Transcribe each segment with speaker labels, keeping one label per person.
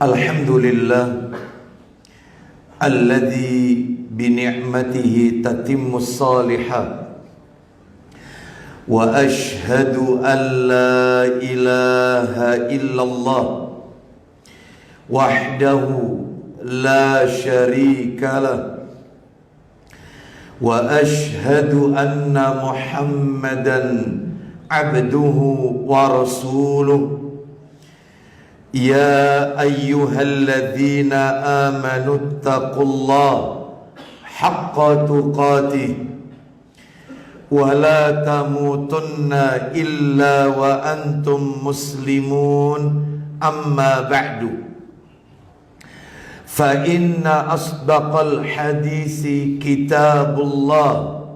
Speaker 1: Alhamdulillah alladzi bi ni'matihi tatimmus shalihat wa ashhadu an la ilaha illallah wahdahu la syarika lah wa ashhadu anna Muhammadan abduhu wa rasuluh. Ya ayyuhalladzina amanu taqullaha haqqa tuqatih wa la tamutunna illa wa antum muslimun, amma ba'du. Fa inna asdaqal hadisi kitabullah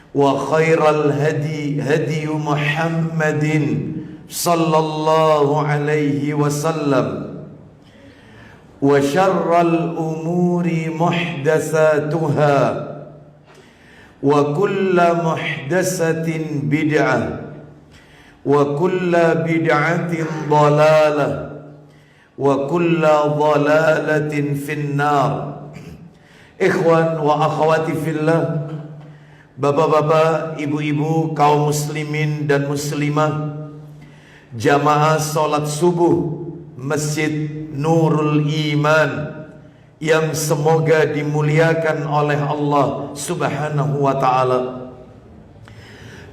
Speaker 1: wa khairal hadi Muhammadin sallallahu alaihi wasallam wa syarral umuri muhdatsatuha wa kullu muhdatsatin bid'ah wa kullu bid'atin dhalalah wa kullu dhalalatin finnar. Ikhwan wa akhwati fillah, bapak-bapak, ibu-ibu, kaum muslimin dan muslimah, jamaah salat subuh Masjid Nurul Iman yang semoga dimuliakan oleh Allah Subhanahu wa ta'ala,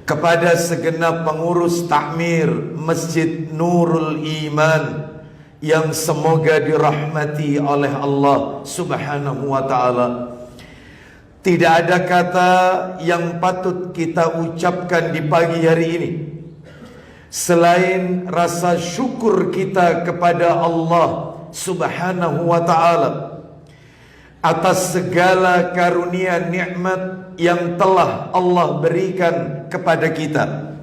Speaker 1: kepada segenap pengurus takmir Masjid Nurul Iman yang semoga dirahmati oleh Allah Subhanahu wa ta'ala. Tidak ada kata yang patut kita ucapkan di pagi hari ini selain rasa syukur kita kepada Allah Subhanahu wa ta'ala atas segala karunia nikmat yang telah Allah berikan kepada kita,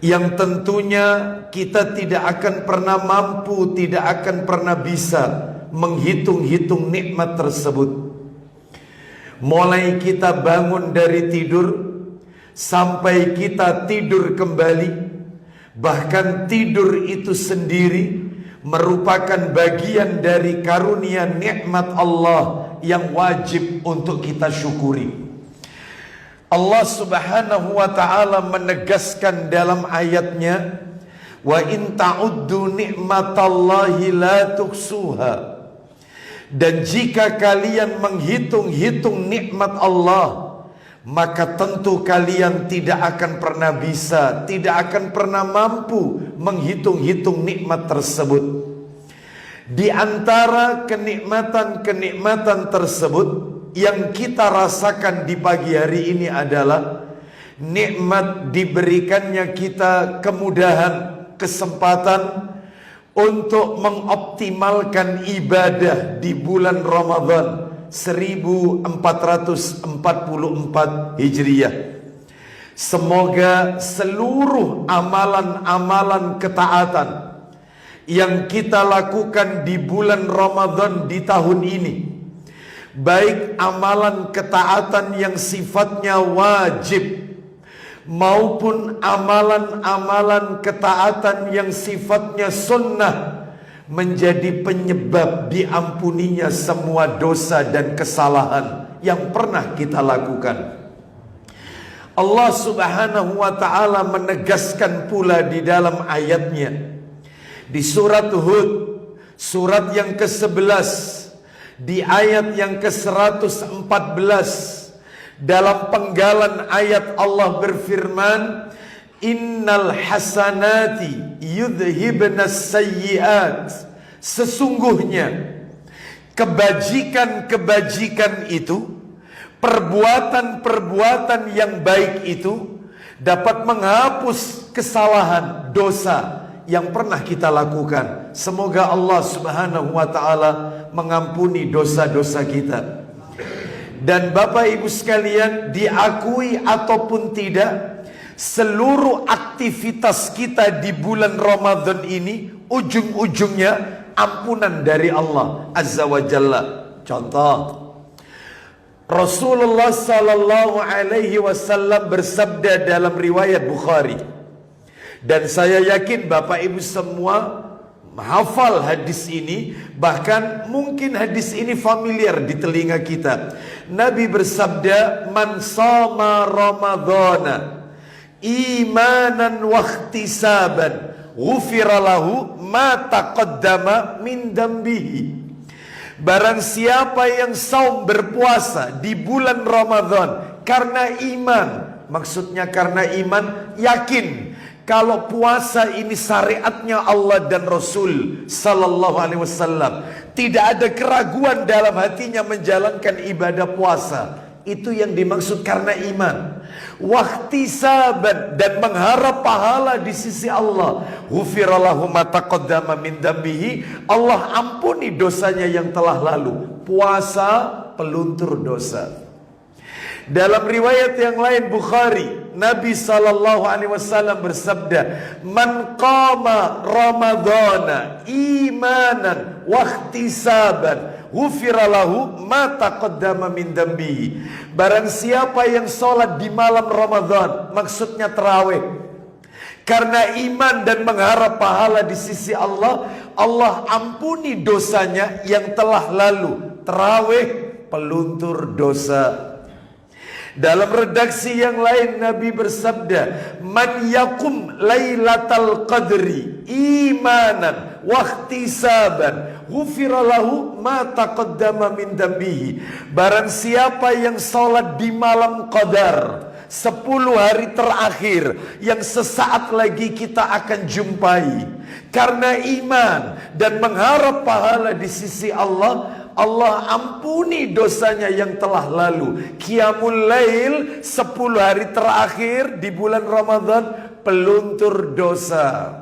Speaker 1: yang tentunya kita tidak akan pernah mampu, tidak akan pernah bisa menghitung-hitung nikmat tersebut. Mulai kita bangun dari tidur sampai kita tidur kembali, bahkan tidur itu sendiri merupakan bagian dari karunia nikmat Allah yang wajib untuk kita syukuri. Allah Subhanahu wa ta'ala menegaskan dalam ayatnya, wa in ta'uddu ni'matallahi la tuhsuha. Dan jika kalian menghitung-hitung nikmat Allah, maka tentu kalian tidak akan pernah bisa, tidak akan pernah mampu menghitung-hitung nikmat tersebut. Di antara kenikmatan-kenikmatan tersebut yang kita rasakan di pagi hari ini adalah nikmat diberikannya kita kemudahan, kesempatan untuk mengoptimalkan ibadah di bulan Ramadan 1444 Hijriah. Semoga seluruh amalan-amalan ketaatan yang kita lakukan di bulan Ramadan di tahun ini, baik amalan ketaatan yang sifatnya wajib maupun amalan-amalan ketaatan yang sifatnya sunnah, menjadi penyebab diampuninya semua dosa dan kesalahan yang pernah kita lakukan. Allah Subhanahu wa ta'ala menegaskan pula di dalam ayatnya di surat Hud, surat yang ke-11, di ayat yang ke-114, dalam penggalan ayat Allah berfirman, innal hasanati yudhibnas sayyiat. Sesungguhnya kebajikan-kebajikan itu, perbuatan-perbuatan yang baik itu dapat menghapus kesalahan, dosa yang pernah kita lakukan. Semoga Allah Subhanahu wa ta'ala mengampuni dosa-dosa kita. Dan Bapak Ibu sekalian, diakui ataupun tidak, seluruh aktivitas kita di bulan Ramadan ini ujung-ujungnya ampunan dari Allah Azza wa Jalla. Contoh, Rasulullah sallallahu alaihi wasallam bersabda dalam riwayat Bukhari, Dan saya yakin Bapak Ibu semua hafal hadis ini, bahkan mungkin hadis ini familiar di telinga kita. Nabi bersabda, "Man shoma Ramadhana imanan wa ihtisaban, ghufira lahu ma taqaddama min dambihi." Barang siapa yang saum berpuasa di bulan Ramadan karena iman, maksudnya karena iman, yakin kalau puasa ini syariatnya Allah dan Rasul Sallallahu Alaihi Wasallam, tidak ada keraguan dalam hatinya menjalankan ibadah puasa, itu yang dimaksud karena iman. Wahtisaban, dan mengharap pahala di sisi Allah. Ghufirallahu ma taqaddama min dambihi, Allah ampuni dosanya yang telah lalu. Puasa peluntur dosa. Dalam riwayat yang lain Bukhari, Nabi Sallallahu Alaihi Wasallam bersabda, "Man qama Ramadhana imanan wahtisaban, ghufira lahu ma taqaddama min dambihi." Barang siapa yang sholat di malam Ramadan, maksudnya tarawih, karena iman dan mengharap pahala di sisi Allah, Allah ampuni dosanya yang telah lalu. Tarawih peluntur dosa. Dalam redaksi yang lain Nabi bersabda, "Man yakum lailatal qadri imanan wahtisaban, ghufira lahu ma taqaddama min dambihi." Barang siapa yang salat di malam qadar, 10 hari terakhir yang sesaat lagi kita akan jumpai, karena iman dan mengharap pahala di sisi Allah, Allah ampuni dosanya yang telah lalu. Qiyamul Lail 10 hari terakhir di bulan Ramadan peluntur dosa.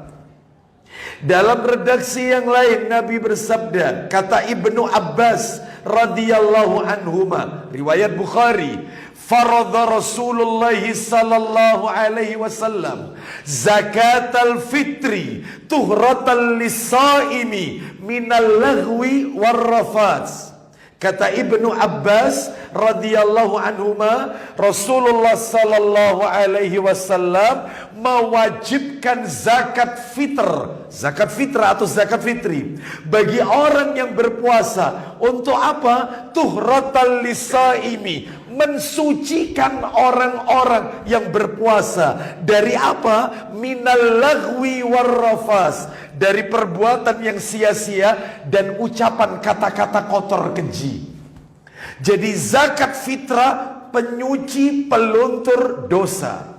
Speaker 1: Dalam redaksi yang lain Nabi bersabda, kata Ibnu Abbas radhiyallahu anhuma, riwayat Bukhari, "Faradha Rasulullah sallallahu alaihi wasallam zakatal fitri tuhratan lis-shaimi minal laghwi warrafats." Kata Ibnu Abbas radhiyallahu anhuma, Rasulullah sallallahu alaihi wasallam mewajibkan zakat fitrah atau zakat fitri bagi orang yang berpuasa. Untuk apa? Tuhratal lisaimi, mensucikan orang-orang yang berpuasa dari apa? Minal lagwi warrafas, dari perbuatan yang sia-sia dan ucapan kata-kata kotor keji. Jadi zakat fitrah penyuci peluntur dosa.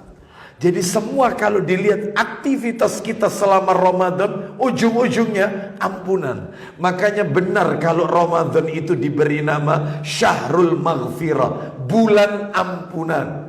Speaker 1: Jadi semua kalau dilihat aktivitas kita selama Ramadan, ujung-ujungnya ampunan. Makanya benar kalau Ramadan itu diberi nama Syahrul Maghfirah, bulan ampunan.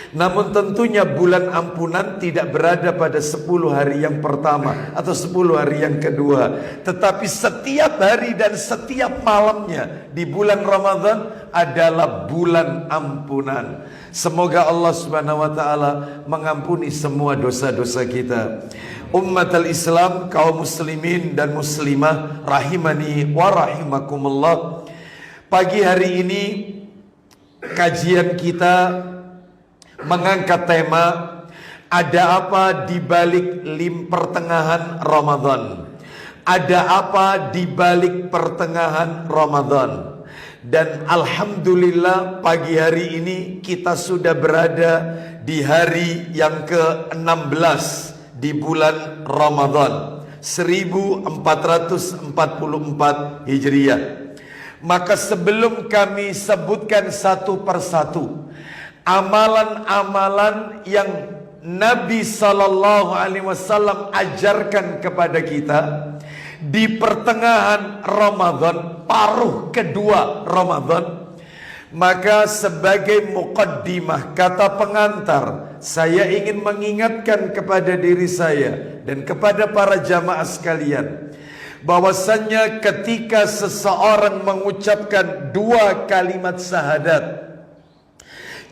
Speaker 1: Namun tentunya bulan ampunan tidak berada pada 10 hari yang pertama atau 10 hari yang kedua, tetapi setiap hari dan setiap malamnya di bulan Ramadan adalah bulan ampunan. Semoga Allah Subhanahu wa taala mengampuni semua dosa-dosa kita. Ummatul Islam, kaum muslimin dan muslimah rahimani wa rahimakumullah. Pagi hari ini kajian kita mengangkat tema, ada apa di balik pertengahan Ramadan? Ada apa di balik pertengahan Ramadan? Dan alhamdulillah pagi hari ini kita sudah berada di hari yang ke-16 di bulan Ramadan 1444 Hijriah. Maka sebelum kami sebutkan satu persatu amalan-amalan yang Nabi Sallallahu Alaihi Wasallam ajarkan kepada kita di pertengahan Ramadan, paruh kedua Ramadan, maka sebagai muqaddimah, kata pengantar, saya ingin mengingatkan kepada diri saya dan kepada para jamaah sekalian, bahwasannya ketika seseorang mengucapkan 2 kalimat syahadat,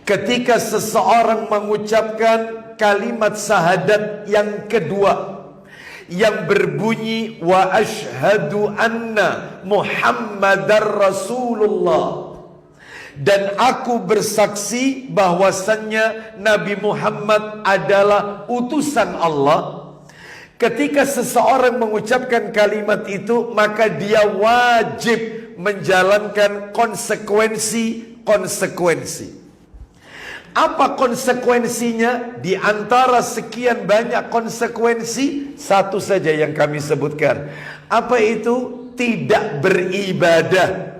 Speaker 1: ketika seseorang mengucapkan kalimat syahadat yang kedua yang berbunyi wa asyhadu anna Muhammadar Rasulullah, Dan aku bersaksi bahwasannya Nabi Muhammad adalah utusan Allah. Ketika seseorang mengucapkan kalimat itu, maka dia wajib menjalankan konsekuensi. Apa konsekuensinya? Di antara sekian banyak konsekuensi, satu saja yang kami sebutkan. Apa itu? Tidak beribadah.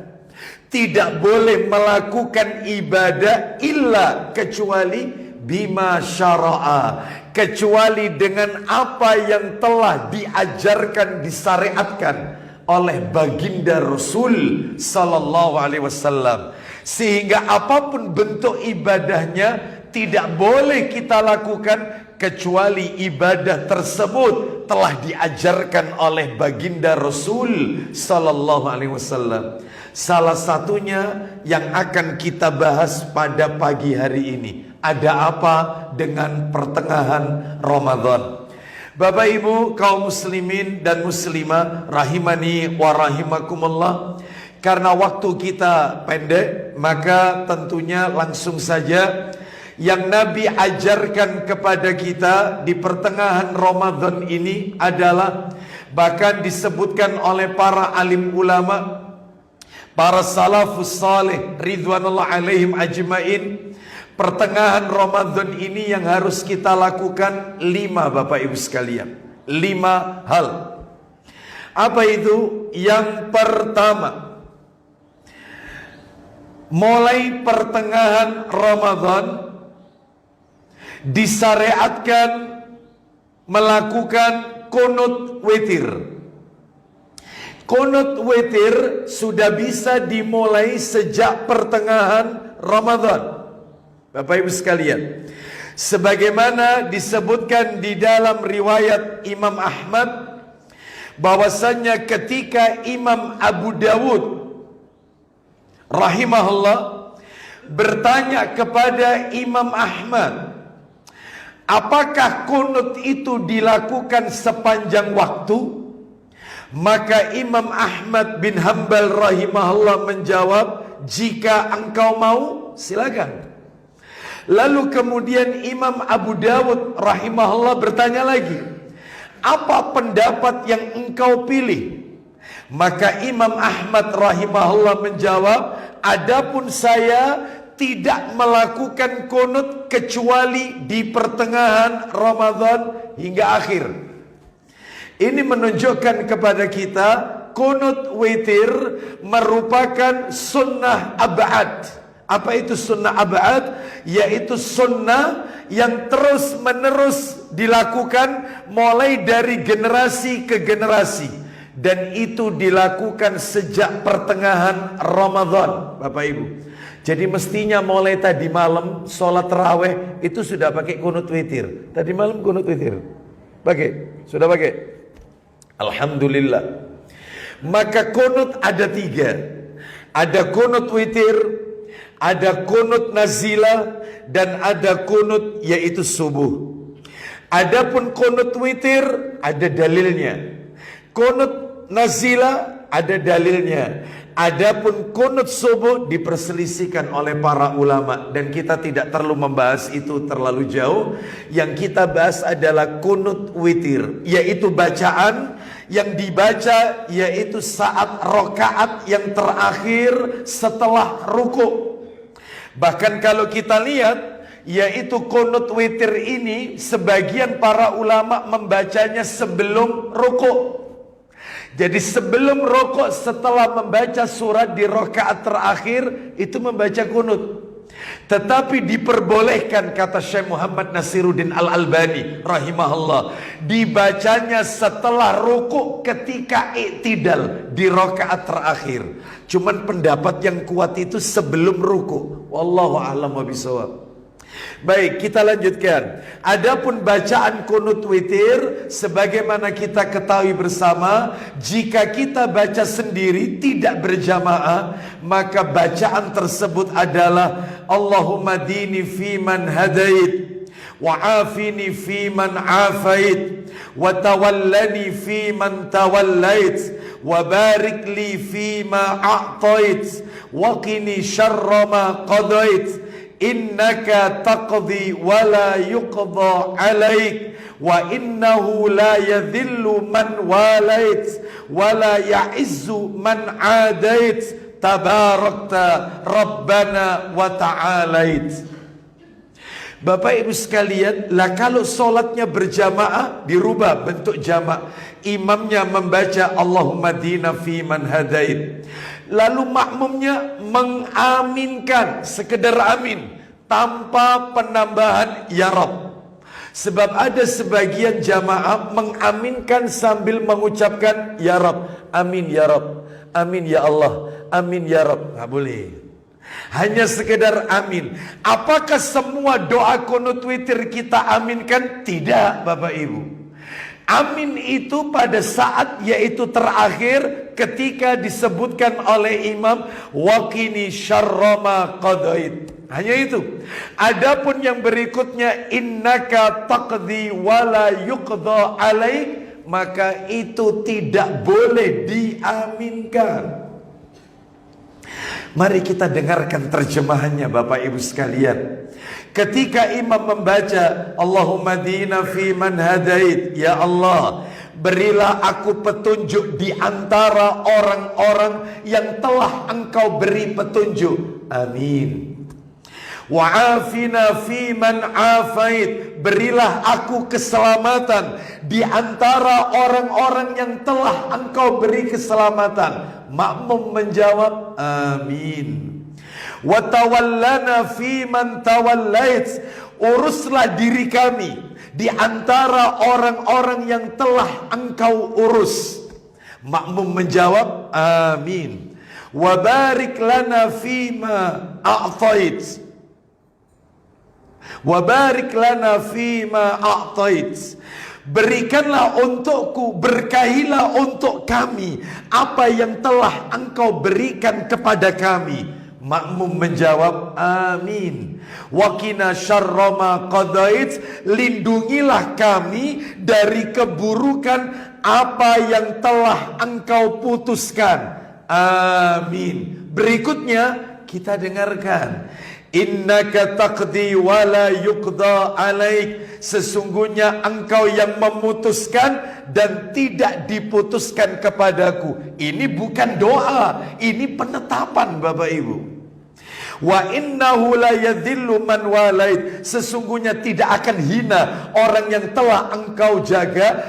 Speaker 1: Tidak boleh melakukan ibadah illa kecuali bima syara'a, kecuali dengan apa yang telah diajarkan, disyariatkan oleh baginda Rasul sallallahu alaihi wasallam. Sehingga apapun bentuk ibadahnya tidak boleh kita lakukan kecuali ibadah tersebut telah diajarkan oleh baginda Rasul sallallahu alaihi wasallam. Salah satunya yang akan kita bahas pada pagi hari ini. Ada apa dengan pertengahan Ramadan? Bapak Ibu kaum muslimin dan muslimah rahimani wa rahimakumullah. Karena waktu kita pendek, maka tentunya langsung saja yang Nabi ajarkan kepada kita di pertengahan Ramadan ini adalah, bahkan disebutkan oleh para alim ulama, para salafus salih ridwanullah alaihim ajmain, pertengahan Ramadan ini yang harus kita lakukan 5 Bapak Ibu sekalian. 5 hal. Apa itu? Yang pertama, mulai pertengahan Ramadan disyariatkan melakukan qunut witir. Qunut witir sudah bisa dimulai sejak pertengahan Ramadan. Bapak Ibu sekalian, sebagaimana disebutkan di dalam riwayat Imam Ahmad, bahwasannya ketika Imam Abu Dawud rahimahullah bertanya kepada Imam Ahmad, apakah qunut itu dilakukan sepanjang waktu? Maka Imam Ahmad bin Hanbal rahimahullah menjawab, jika engkau mau silakan. Lalu kemudian Imam Abu Dawud rahimahullah bertanya lagi, apa pendapat yang engkau pilih? Maka Imam Ahmad rahimahullah menjawab, adapun saya tidak melakukan qunut kecuali di pertengahan Ramadan hingga akhir. Ini menunjukkan kepada kita qunut witir merupakan sunnah ab'ad. Apa itu sunnah ab'ad? Yaitu sunnah yang terus menerus dilakukan mulai dari generasi ke generasi. Dan itu dilakukan sejak pertengahan Ramadan, Bapak Ibu. Jadi mestinya mulai tadi malam sholat tarawih itu sudah pakai qunut witir. Tadi malam qunut witir pakai? Sudah pakai? Alhamdulillah. Maka qunut ada 3. Ada qunut witir, ada qunut nazilah, dan ada qunut yaitu subuh. Adapun qunut witir ada dalilnya. Qunut nazilah ada dalilnya. Adapun qunut subuh diperselisihkan oleh para ulama, dan kita tidak perlu membahas itu terlalu jauh. Yang kita bahas adalah qunut witir, yaitu bacaan yang dibaca yaitu saat rakaat yang terakhir setelah ruku. Bahkan kalau kita lihat, yaitu qunut witir ini sebagian para ulama membacanya sebelum ruku. Jadi sebelum rukuk, setelah membaca surat di rakaat terakhir, itu membaca qunut. Tetapi diperbolehkan, kata Syekh Muhammad Nasiruddin Al-Albani rahimahullah, dibacanya setelah rukuk ketika i'tidal di rakaat terakhir. Cuman pendapat yang kuat itu sebelum rukuk. Wallahu a'lam bishawab. Baik, kita lanjutkan. Adapun bacaan qunut witir, sebagaimana kita ketahui bersama, jika kita baca sendiri tidak berjamaah, maka bacaan tersebut adalah Allahumma dini fi man hadait, wa'afini fi man afait, wa tawallani fi man tawallait, wa barik li fi ma a'tait, wa qini syarra ma qadait, innaka taqdi wa la yuqda alaik, wa innahu la yadhillu man walait, wa la ya'izzu man adait, tabarakta rabbana wa ta'alait. Bapak Ibu sekalian, lah kalau sholatnya berjamaah dirubah bentuk jamak. Imamnya membaca Allahumma dina fi man hadait, lalu makmumnya mengaminkan sekedar amin tanpa penambahan ya Rabb. Sebab ada sebagian jamaah mengaminkan sambil mengucapkan ya Rabb, amin ya Rabb, amin ya Allah, amin ya Rabb. Nggak boleh. Hanya sekedar amin. Apakah semua doa kunut witir kita aminkan? Tidak, Bapak Ibu. Amin itu pada saat yaitu terakhir ketika disebutkan oleh imam waqini syarra ma qadait. Hanya itu. Adapun yang berikutnya innaka taqdi wa la yuqda alaik, maka itu tidak boleh diaminkan. Mari kita dengarkan terjemahannya Bapak Ibu sekalian. Ketika imam membaca Allahumma dina fi man hadait, ya Allah, berilah aku petunjuk di antara orang-orang yang telah Engkau beri petunjuk. Amin. Wa'afina fi man afait, berilah aku keselamatan di antara orang-orang yang telah Engkau beri keselamatan. Makmum menjawab amin. Wa tawallana fi man tawallait, uruslah diri kami di antara orang-orang yang telah Engkau urus. Makmum menjawab amin. Wa barik lana fi ma a'tait, wa barik lana fi ma a'tait, berikanlah untukku, berkahilah untuk kami apa yang telah Engkau berikan kepada kami. Makmum menjawab amin. Waqina syarra ma qadait, lindungilah kami dari keburukan apa yang telah Engkau putuskan. Amin. Berikutnya kita dengarkan. Innaka taqdi wa la yuqda alaik, sesungguhnya Engkau yang memutuskan dan tidak diputuskan kepadaku. Ini bukan doa, ini penetapan Bapak Ibu. Wa innahu la yadhillu man walait, sesungguhnya tidak akan hina orang yang telah Engkau jaga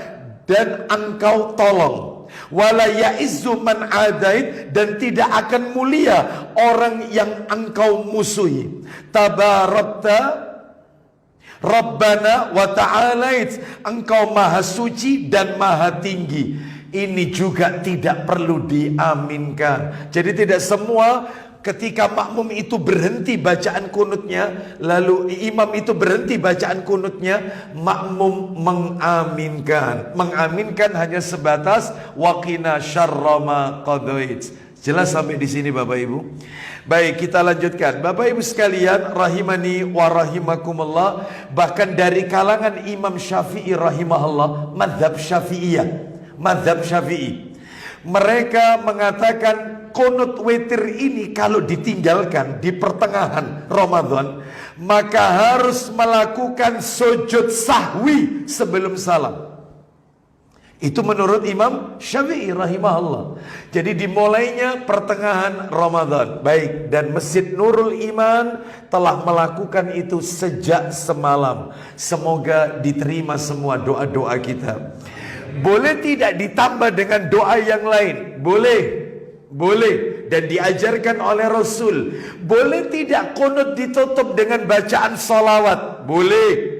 Speaker 1: dan Engkau tolong. Wala ya'izzu man adait, dan tidak akan mulia orang yang Engkau musuhi. Tabarakta Rabbana wa ta'alait, Engkau maha suci dan maha tinggi. Ini juga tidak perlu diaminkan. Jadi tidak semua ketika makmum itu berhenti bacaan kunutnya, lalu imam itu berhenti bacaan kunutnya, makmum mengaminkan. Mengaminkan hanya sebatas waqina syarra ma qadait. Jelas sampai di sini Bapak Ibu? Baik, kita lanjutkan. Bapak Ibu sekalian rahimani wa rahimakumullah, bahkan dari kalangan Imam Syafi'i rahimahullah, mazhab Syafi'iyah, mazhab Syafi'i, mereka mengatakan kunut witir ini kalau ditinggalkan di pertengahan Ramadan, maka harus melakukan sujud sahwi sebelum salam. Itu menurut Imam Syafi'i rahimahullah. Jadi dimulainya pertengahan Ramadan. Baik, dan Masjid Nurul Iman telah melakukan itu sejak semalam. Semoga diterima semua doa-doa kita. Boleh tidak ditambah dengan doa yang lain? Boleh. Boleh, dan diajarkan oleh Rasul. Boleh tidak kunut ditutup dengan bacaan salawat? Boleh.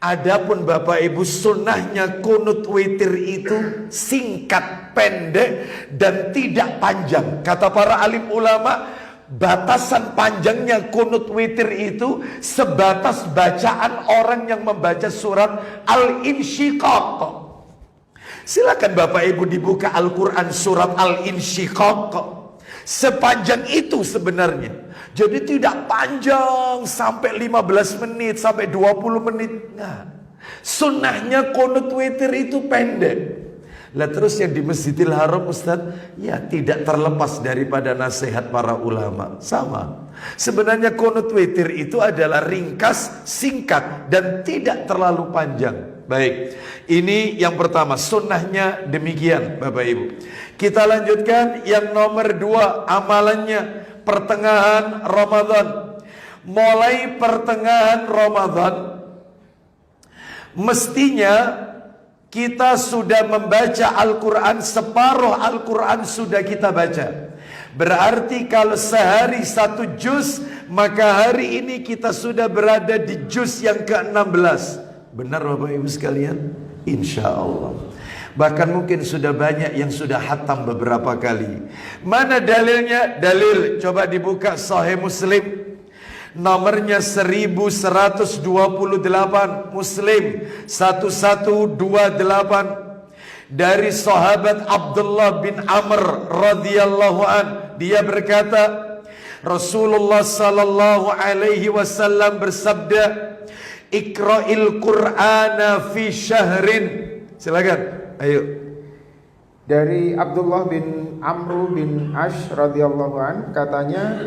Speaker 1: Adapun Bapak Ibu, sunnahnya kunut witir itu singkat, pendek, dan tidak panjang. Kata para alim ulama, batasan panjangnya kunut witir itu sebatas bacaan orang yang membaca surat Al-Insyiqaq. Silakan Bapak Ibu dibuka Al-Quran surat Al-Insyiqaq. Sepanjang itu sebenarnya. Jadi tidak panjang sampai 15 menit, sampai 20 menit. Nah, sunnahnya qunut witir itu pendek. Lah terus yang di Masjidil Haram Ustaz, ya tidak terlepas daripada nasihat para ulama. Sama. Sebenarnya qunut witir itu adalah ringkas, singkat, dan tidak terlalu panjang. Baik, ini yang pertama, sunnahnya demikian Bapak Ibu. Kita lanjutkan yang nomor 2, amalannya pertengahan Ramadan. Mulai pertengahan Ramadan, mestinya kita sudah membaca Al-Quran, separuh Al-Quran sudah kita baca. Berarti kalau sehari 1 juz, maka hari ini kita sudah berada di juz yang ke-16. Benar Bapak Ibu sekalian? Insya Allah. Bahkan mungkin sudah banyak yang sudah hatam beberapa kali. Mana dalilnya? Dalil, coba dibuka Sahih Muslim. Nomornya 1128, Muslim 1128, dari sahabat Abdullah bin Amr radhiyallahu an. Dia berkata, Rasulullah sallallahu alaihi wasallam bersabda, Iqra'il Qur'ana fi syahrin. Silakan, ayo.
Speaker 2: Dari Abdullah bin Amr bin Ash radhiyallahu an, katanya,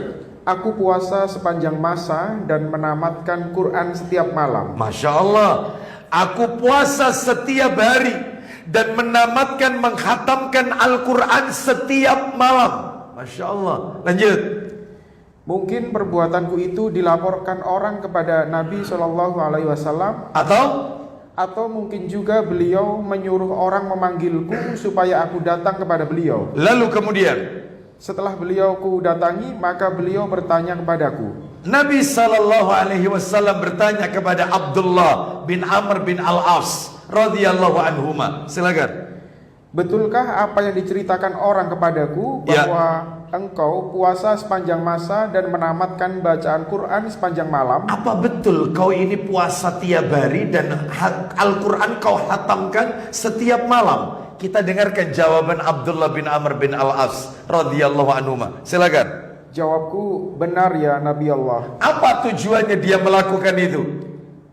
Speaker 2: aku puasa sepanjang masa dan menamatkan Quran setiap malam.
Speaker 1: Masya Allah. Aku puasa setiap hari dan menamatkan, menghatamkan Al-Quran setiap malam. Masya Allah. Lanjut.
Speaker 2: Mungkin perbuatanku itu dilaporkan orang kepada Nabi SAW, atau mungkin juga beliau menyuruh orang memanggilku supaya aku datang kepada beliau.
Speaker 1: Lalu kemudian,
Speaker 2: setelah beliau ku datangi, maka beliau bertanya kepadaku.
Speaker 1: Nabi SAW bertanya kepada Abdullah bin Amr bin Al-As radhiyallahu anhuma. Silakan.
Speaker 2: Betulkah apa yang diceritakan orang kepadaku, bahwa engkau puasa sepanjang masa dan menamatkan bacaan Quran sepanjang malam?
Speaker 1: Apa betul kau ini puasa tiap hari dan Al-Quran kau hatamkan setiap malam? Kita dengarkan jawaban Abdullah bin Amr bin Al-As radhiyallahu anhuma. Silakan.
Speaker 2: Jawabku, benar ya Nabi Allah.
Speaker 1: Apa tujuannya dia melakukan itu?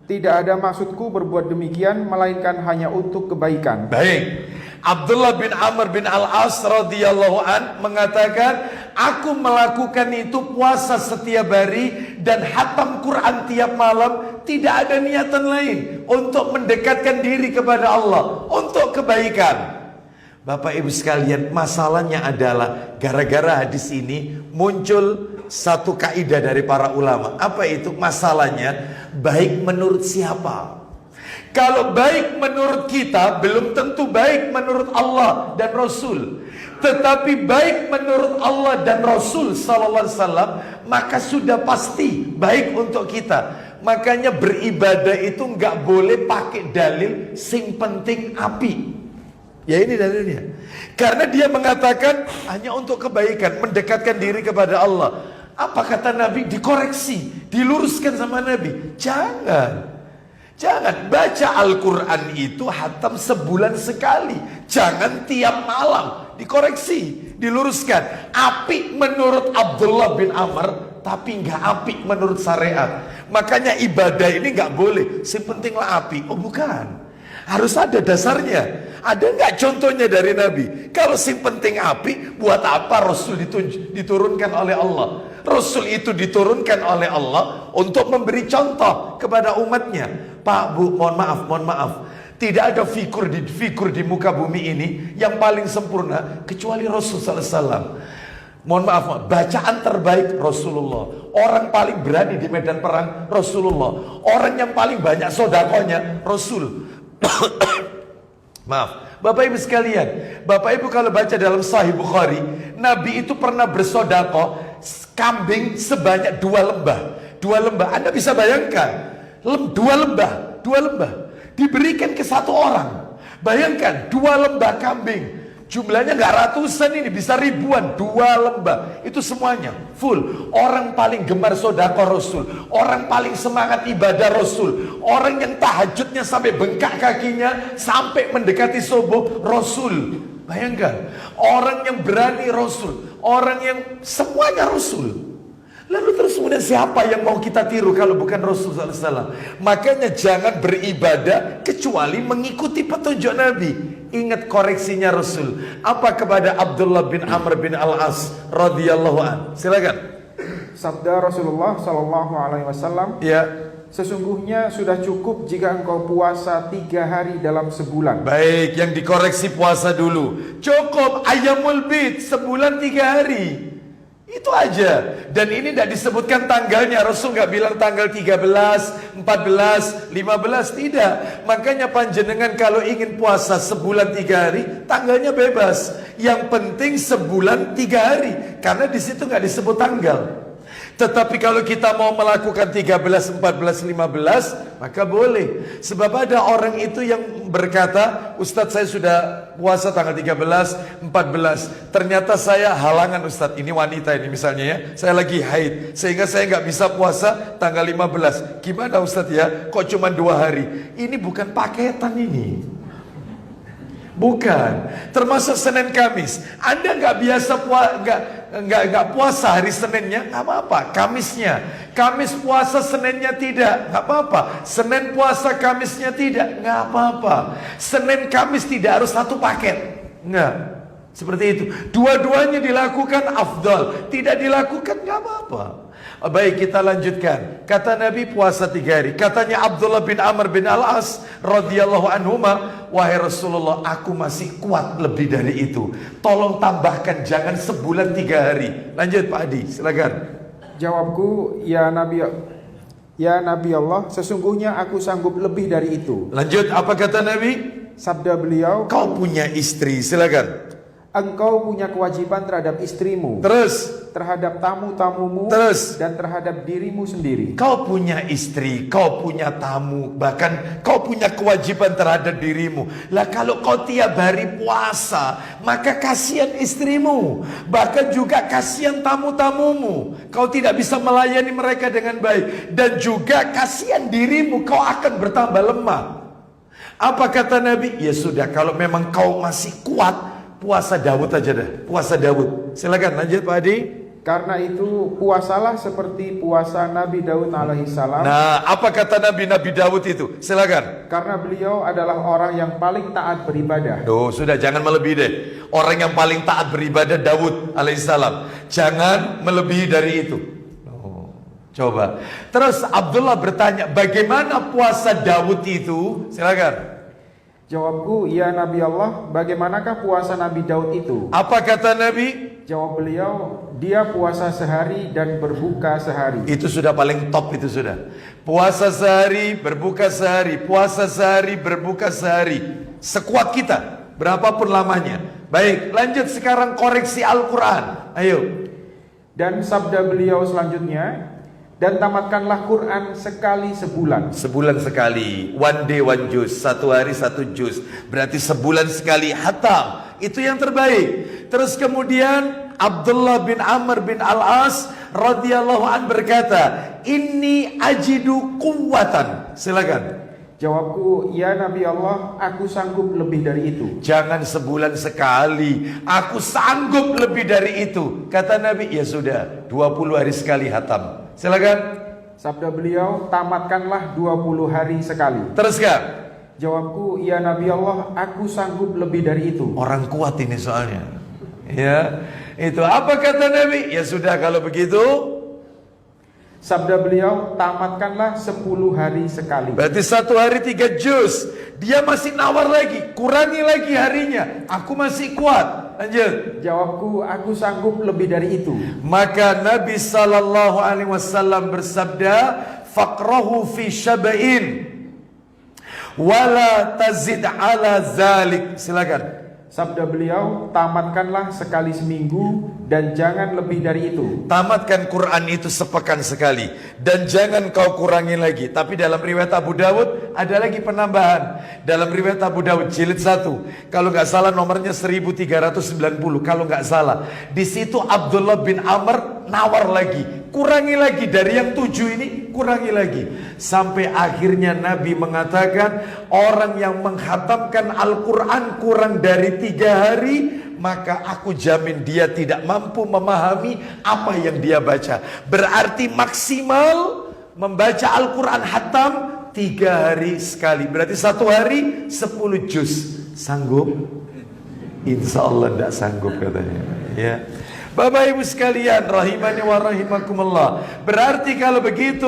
Speaker 2: Tidak ada maksudku berbuat demikian, melainkan hanya untuk kebaikan.
Speaker 1: Baik. Abdullah bin Amr bin Al-As radhiyallahu an mengatakan, aku melakukan itu puasa setiap hari dan hatam Quran tiap malam, tidak ada niatan lain untuk mendekatkan diri kepada Allah, untuk kebaikan. Bapak Ibu sekalian, masalahnya adalah gara-gara hadis ini muncul satu kaidah dari para ulama. Apa itu? Masalahnya baik menurut siapa? Kalau baik menurut kita, belum tentu baik menurut Allah dan Rasul. Tetapi baik menurut Allah dan Rasul sallallahu alaihi wasallam, maka sudah pasti baik untuk kita. Makanya beribadah itu nggak boleh pakai dalil sing penting api. Ya ini dalilnya. Karena dia mengatakan hanya untuk kebaikan, mendekatkan diri kepada Allah. Apa kata Nabi? Dikoreksi, diluruskan sama Nabi. Jangan baca Al-Quran itu hatam sebulan sekali. Jangan tiap malam. Dikoreksi, diluruskan. Apik menurut Abdullah bin Amr, tapi nggak apik menurut syariat. Makanya ibadah ini nggak boleh. Yang pentinglah apik. Oh bukan. Harus ada dasarnya. Ada nggak contohnya dari Nabi? Kalau sing penting api, buat apa Rasul diturunkan oleh Allah? Rasul itu diturunkan oleh Allah untuk memberi contoh kepada umatnya. Pak, Bu, mohon maaf. Tidak ada figur di muka bumi ini yang paling sempurna kecuali Rasul sallallahu alaihi wasallam. Mohon maaf, bacaan terbaik Rasulullah. Orang paling berani di medan perang Rasulullah. Orang yang paling banyak sodakonya Rasul. Maaf, Bapak Ibu sekalian, Bapak Ibu kalau baca dalam Sahih Bukhari, Nabi itu pernah bersodako kambing sebanyak 2 lembah. 2 lembah, Anda bisa bayangkan, 2 lembah diberikan ke 1 orang. Bayangkan 2 lembah kambing, Jumlahnya nggak ratusan ini, bisa ribuan, 2 lembar. Itu semuanya full. Orang paling gemar sedekah Rasul, orang paling semangat ibadah Rasul, orang yang tahajudnya sampai bengkak kakinya, sampai mendekati subuh Rasul. Bayangkan, orang yang berani Rasul, orang yang semuanya Rasul. Lalu terus kemudian siapa yang mau kita tiru kalau bukan Rasul SAW? Makanya jangan beribadah kecuali mengikuti petunjuk Nabi. Ingat koreksinya Rasul. Apa kepada Abdullah bin Amr bin Al-As radhiyallahu an? Silakan.
Speaker 2: Sabda Rasulullah sallallahu alaihi wasallam,
Speaker 1: Ya.
Speaker 2: sesungguhnya sudah cukup jika engkau puasa 3 hari dalam sebulan.
Speaker 1: Baik, yang dikoreksi puasa dulu. Cukup Ayyamul Bid, sebulan 3 hari. Itu aja. Dan ini tidak disebutkan tanggalnya. Rasul nggak bilang tanggal 13, 14, 15. Tidak. Makanya panjenengan kalau ingin puasa sebulan 3 hari, tanggalnya bebas. Yang penting sebulan 3 hari. Karena di situ nggak disebut tanggal. Tetapi kalau kita mau melakukan 13, 14, 15, maka boleh. Sebab ada orang itu yang berkata, Ustadz saya sudah puasa tanggal 13, 14. Ternyata saya halangan Ustadz, ini wanita ini misalnya ya. Saya lagi haid, sehingga saya nggak bisa puasa tanggal 15. Gimana Ustadz ya, kok cuma 2 hari? Ini bukan paketan ini. Bukan, termasuk Senin Kamis. Anda nggak biasa nggak puasa hari Seninnya, nggak apa-apa. Kamisnya, Kamis puasa Seninnya tidak, nggak apa-apa. Senin puasa Kamisnya tidak, nggak apa-apa. Senin Kamis tidak harus satu paket, nggak. Seperti itu. Dua-duanya dilakukan afdal, tidak dilakukan nggak apa-apa. Baik, kita lanjutkan. Kata Nabi puasa 3 hari. Katanya Abdullah bin Amr bin Al-As radhiyallahu anhuma, wahai Rasulullah, aku masih kuat lebih dari itu. Tolong tambahkan, jangan sebulan 3 hari. Lanjut Pak Adi, silakan.
Speaker 2: Jawabku, ya Nabi Allah, sesungguhnya aku sanggup lebih dari itu.
Speaker 1: Lanjut, apa kata Nabi?
Speaker 2: Sabda beliau,
Speaker 1: Kau punya istri, silakan.
Speaker 2: engkau punya kewajiban terhadap istrimu,
Speaker 1: Terus,
Speaker 2: terhadap tamu-tamumu,
Speaker 1: Terus.
Speaker 2: dan terhadap dirimu sendiri.
Speaker 1: kau punya istri, kau punya tamu, bahkan kau punya kewajiban terhadap dirimu. Lah kalau kau tiap hari puasa, maka kasihan istrimu, bahkan juga kasihan tamu-tamumu. Kau tidak bisa melayani mereka dengan baik, dan juga kasihan dirimu, kau akan bertambah lemah. Apa kata Nabi? Ya sudah, kalau memang kau masih kuat, puasa Daud aja dah. Puasa Daud. Silakan lanjut Pak Adi.
Speaker 2: Karena itu puasalah seperti puasa Nabi Daud alaihissalam.
Speaker 1: Nah, apa kata Nabi Daud itu? Silakan.
Speaker 2: Karena beliau adalah orang yang paling taat beribadah.
Speaker 1: Duh, sudah jangan melebihi deh. Orang yang paling taat beribadah Daud alaihissalam. Jangan melebihi dari itu. Oh, coba. Terus Abdullah bertanya, bagaimana puasa Daud itu? Silakan.
Speaker 2: Jawabku, ya Nabi Allah, bagaimanakah puasa Nabi Daud itu?
Speaker 1: Apa kata Nabi?
Speaker 2: Jawab beliau, dia puasa sehari dan berbuka sehari.
Speaker 1: Itu sudah paling top, itu sudah. Puasa sehari, berbuka sehari. Puasa sehari, berbuka sehari. Sekuat kita, berapapun lamanya. Baik, lanjut sekarang koreksi Al-Quran. Ayo.
Speaker 2: Dan sabda beliau selanjutnya, dan tamatkanlah Quran sekali sebulan.
Speaker 1: Sebulan sekali, one day one juz, 1 hari 1 juz. Berarti sebulan sekali hatam. Itu yang terbaik. Terus kemudian Abdullah bin Amr bin Al-As radhiyallahu an berkata, inni ajidu quwwatan. Silakan.
Speaker 2: Jawabku, ya Nabi Allah, aku sanggup lebih dari itu.
Speaker 1: Jangan sebulan sekali, aku sanggup lebih dari itu. Kata Nabi, ya sudah, 20 hari sekali hatam. Silakan.
Speaker 2: Sabda beliau, tamatkanlah 20 hari sekali.
Speaker 1: Teruskan.
Speaker 2: Jawabku, ya Nabi Allah, aku sanggup lebih dari itu.
Speaker 1: Orang kuat ini soalnya. Ya, itu apa kata Nabi? Ya sudah kalau begitu.
Speaker 2: Sabda beliau, tamatkanlah 10 hari sekali.
Speaker 1: Berarti 1 hari 3 juz. Dia masih nawar lagi, kurangi lagi harinya. Aku masih kuat. Lanjut.
Speaker 2: Jawabku, aku sanggup lebih dari itu.
Speaker 1: Maka Nabi sallallahu alaihi wasallam bersabda, faqrahu fi syaba'in wala tazid ala zalik. Silakan.
Speaker 2: Sabda beliau, tamatkanlah sekali seminggu dan jangan lebih dari itu.
Speaker 1: Tamatkan Quran itu sepekan sekali dan jangan kau kurangi lagi. Tapi dalam riwayat Abu Dawud ada lagi penambahan. Dalam riwayat Abu Dawud jilid 1, kalau nggak salah nomornya 1390 kalau nggak salah. Di situ Abdullah bin Amr nawar lagi, kurangi lagi dari yang 7 ini, kurangi lagi. Sampai akhirnya Nabi mengatakan, orang yang menghatamkan Al-Quran kurang dari 3 hari, maka aku jamin dia tidak mampu memahami apa yang dia baca. Berarti maksimal membaca Al-Quran hatam 3 hari sekali. Berarti 1 hari 10 juz. Sanggup? Insya Allah tidak sanggup katanya. Ya. Bapak Ibu sekalian, rahimani wa rahimakumullah. Berarti kalau begitu,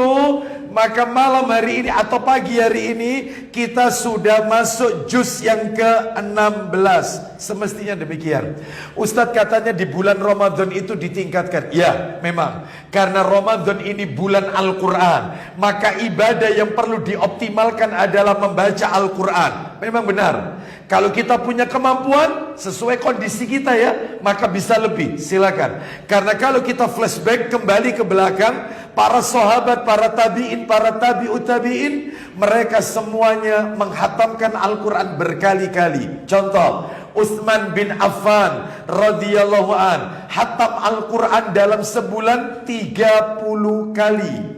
Speaker 1: maka malam hari ini atau pagi hari ini kita sudah masuk juz yang ke-16. Semestinya demikian. Ustadz katanya di bulan Ramadan itu ditingkatkan. Ya, memang. Karena Ramadan ini bulan Al-Quran, maka ibadah yang perlu dioptimalkan adalah membaca Al-Quran. Memang benar. Kalau kita punya kemampuan sesuai kondisi kita ya, maka bisa lebih, silakan. Karena kalau kita flashback kembali ke belakang, para sahabat, para tabi'in, para tabi'ut tabi'in, mereka semuanya menghatamkan Al-Quran berkali-kali. Contoh, Utsman bin Affan radhiyallahu an hatam Al-Quran dalam sebulan 30 kali.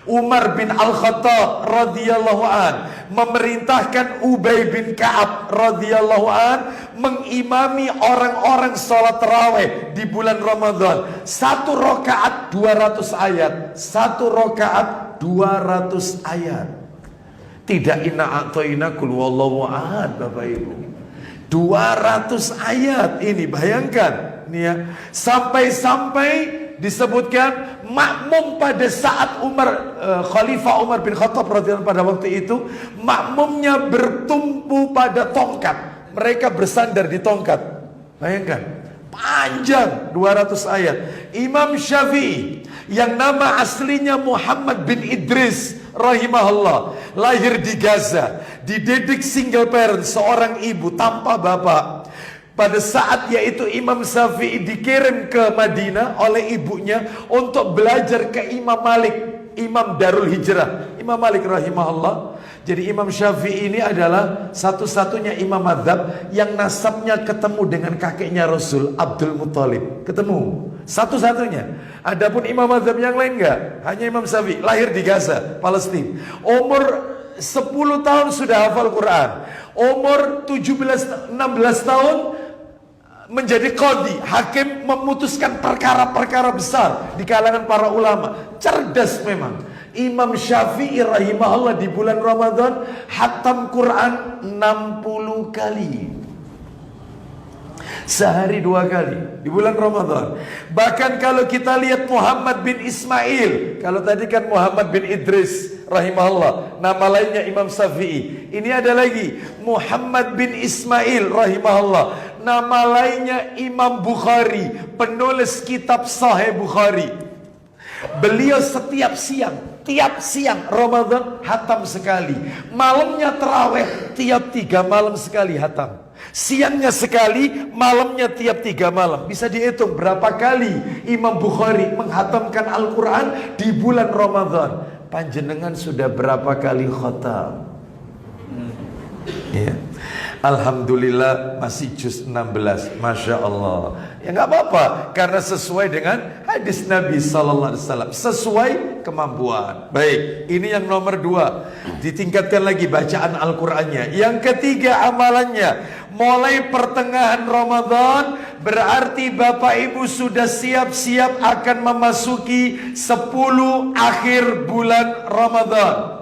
Speaker 1: Umar bin Al-Khattab radhiyallahu an memerintahkan Ubay bin Ka'ab radhiyallahu an mengimami orang-orang sholat tarawih di bulan Ramadan. 1 rakaat 200 ayat. 1 rakaat 200 ayat. Tidak inna a'toina kul wallahu ahad, Bapak Ibu. 200 ayat ini, bayangkan nih ya. Sampai-sampai disebutkan makmum pada saat Khalifah Umar bin Khattab radhiyallahu pada waktu itu, makmumnya bertumpu pada tongkat. Mereka bersandar di tongkat. Bayangkan, panjang 200 ayat. Imam Syafi'i yang nama aslinya Muhammad bin Idris rahimahullah, lahir di Gaza, dididik single parent, seorang ibu tanpa bapak. Pada saat yaitu Imam Syafi'i dikirim ke Madinah oleh ibunya untuk belajar ke Imam Malik, Imam Darul Hijrah, Imam Malik rahimahullah. Jadi Imam Syafi'i ini adalah satu-satunya imam mazhab yang nasabnya ketemu dengan kakeknya Rasul, Abdul Muthalib. Ketemu, satu-satunya. Adapun imam mazhab yang lain enggak, hanya Imam Syafi'i, lahir di Gaza, Palestina. Umur 10 tahun sudah hafal Quran. Umur 17-16 tahun menjadi qadhi, hakim, memutuskan perkara-perkara besar di kalangan para ulama. Cerdas memang. Imam Syafi'i rahimahullah di bulan Ramadan hatam Quran 60 kali. Sehari 2 kali di bulan Ramadan. Bahkan kalau kita lihat Muhammad bin Ismail, kalau tadi kan Muhammad bin Idris rahimahullah, nama lainnya Imam Syafi'i. Ini ada lagi Muhammad bin Ismail rahimahullah, nama lainnya Imam Bukhari, penulis kitab Sahih Bukhari. Beliau setiap siang Ramadan hatam sekali. Malamnya tarawih tiap 3 malam sekali hatam. Siangnya sekali, malamnya tiap 3 malam. Bisa dihitung berapa kali Imam Bukhari menghatamkan Al-Quran di bulan Ramadan. Panjenengan sudah berapa kali khatam? Ya. Alhamdulillah masih juz 16. Masya Allah. Ya nggak apa-apa, karena sesuai dengan hadis Nabi Sallallahu Alaihi Wasallam, sesuai kemampuan. Baik, ini yang nomor 2, ditingkatkan lagi bacaan Al-Qurannya. Yang ketiga, amalannya mulai pertengahan Ramadan, berarti Bapak Ibu sudah siap-siap akan memasuki 10 akhir bulan Ramadan.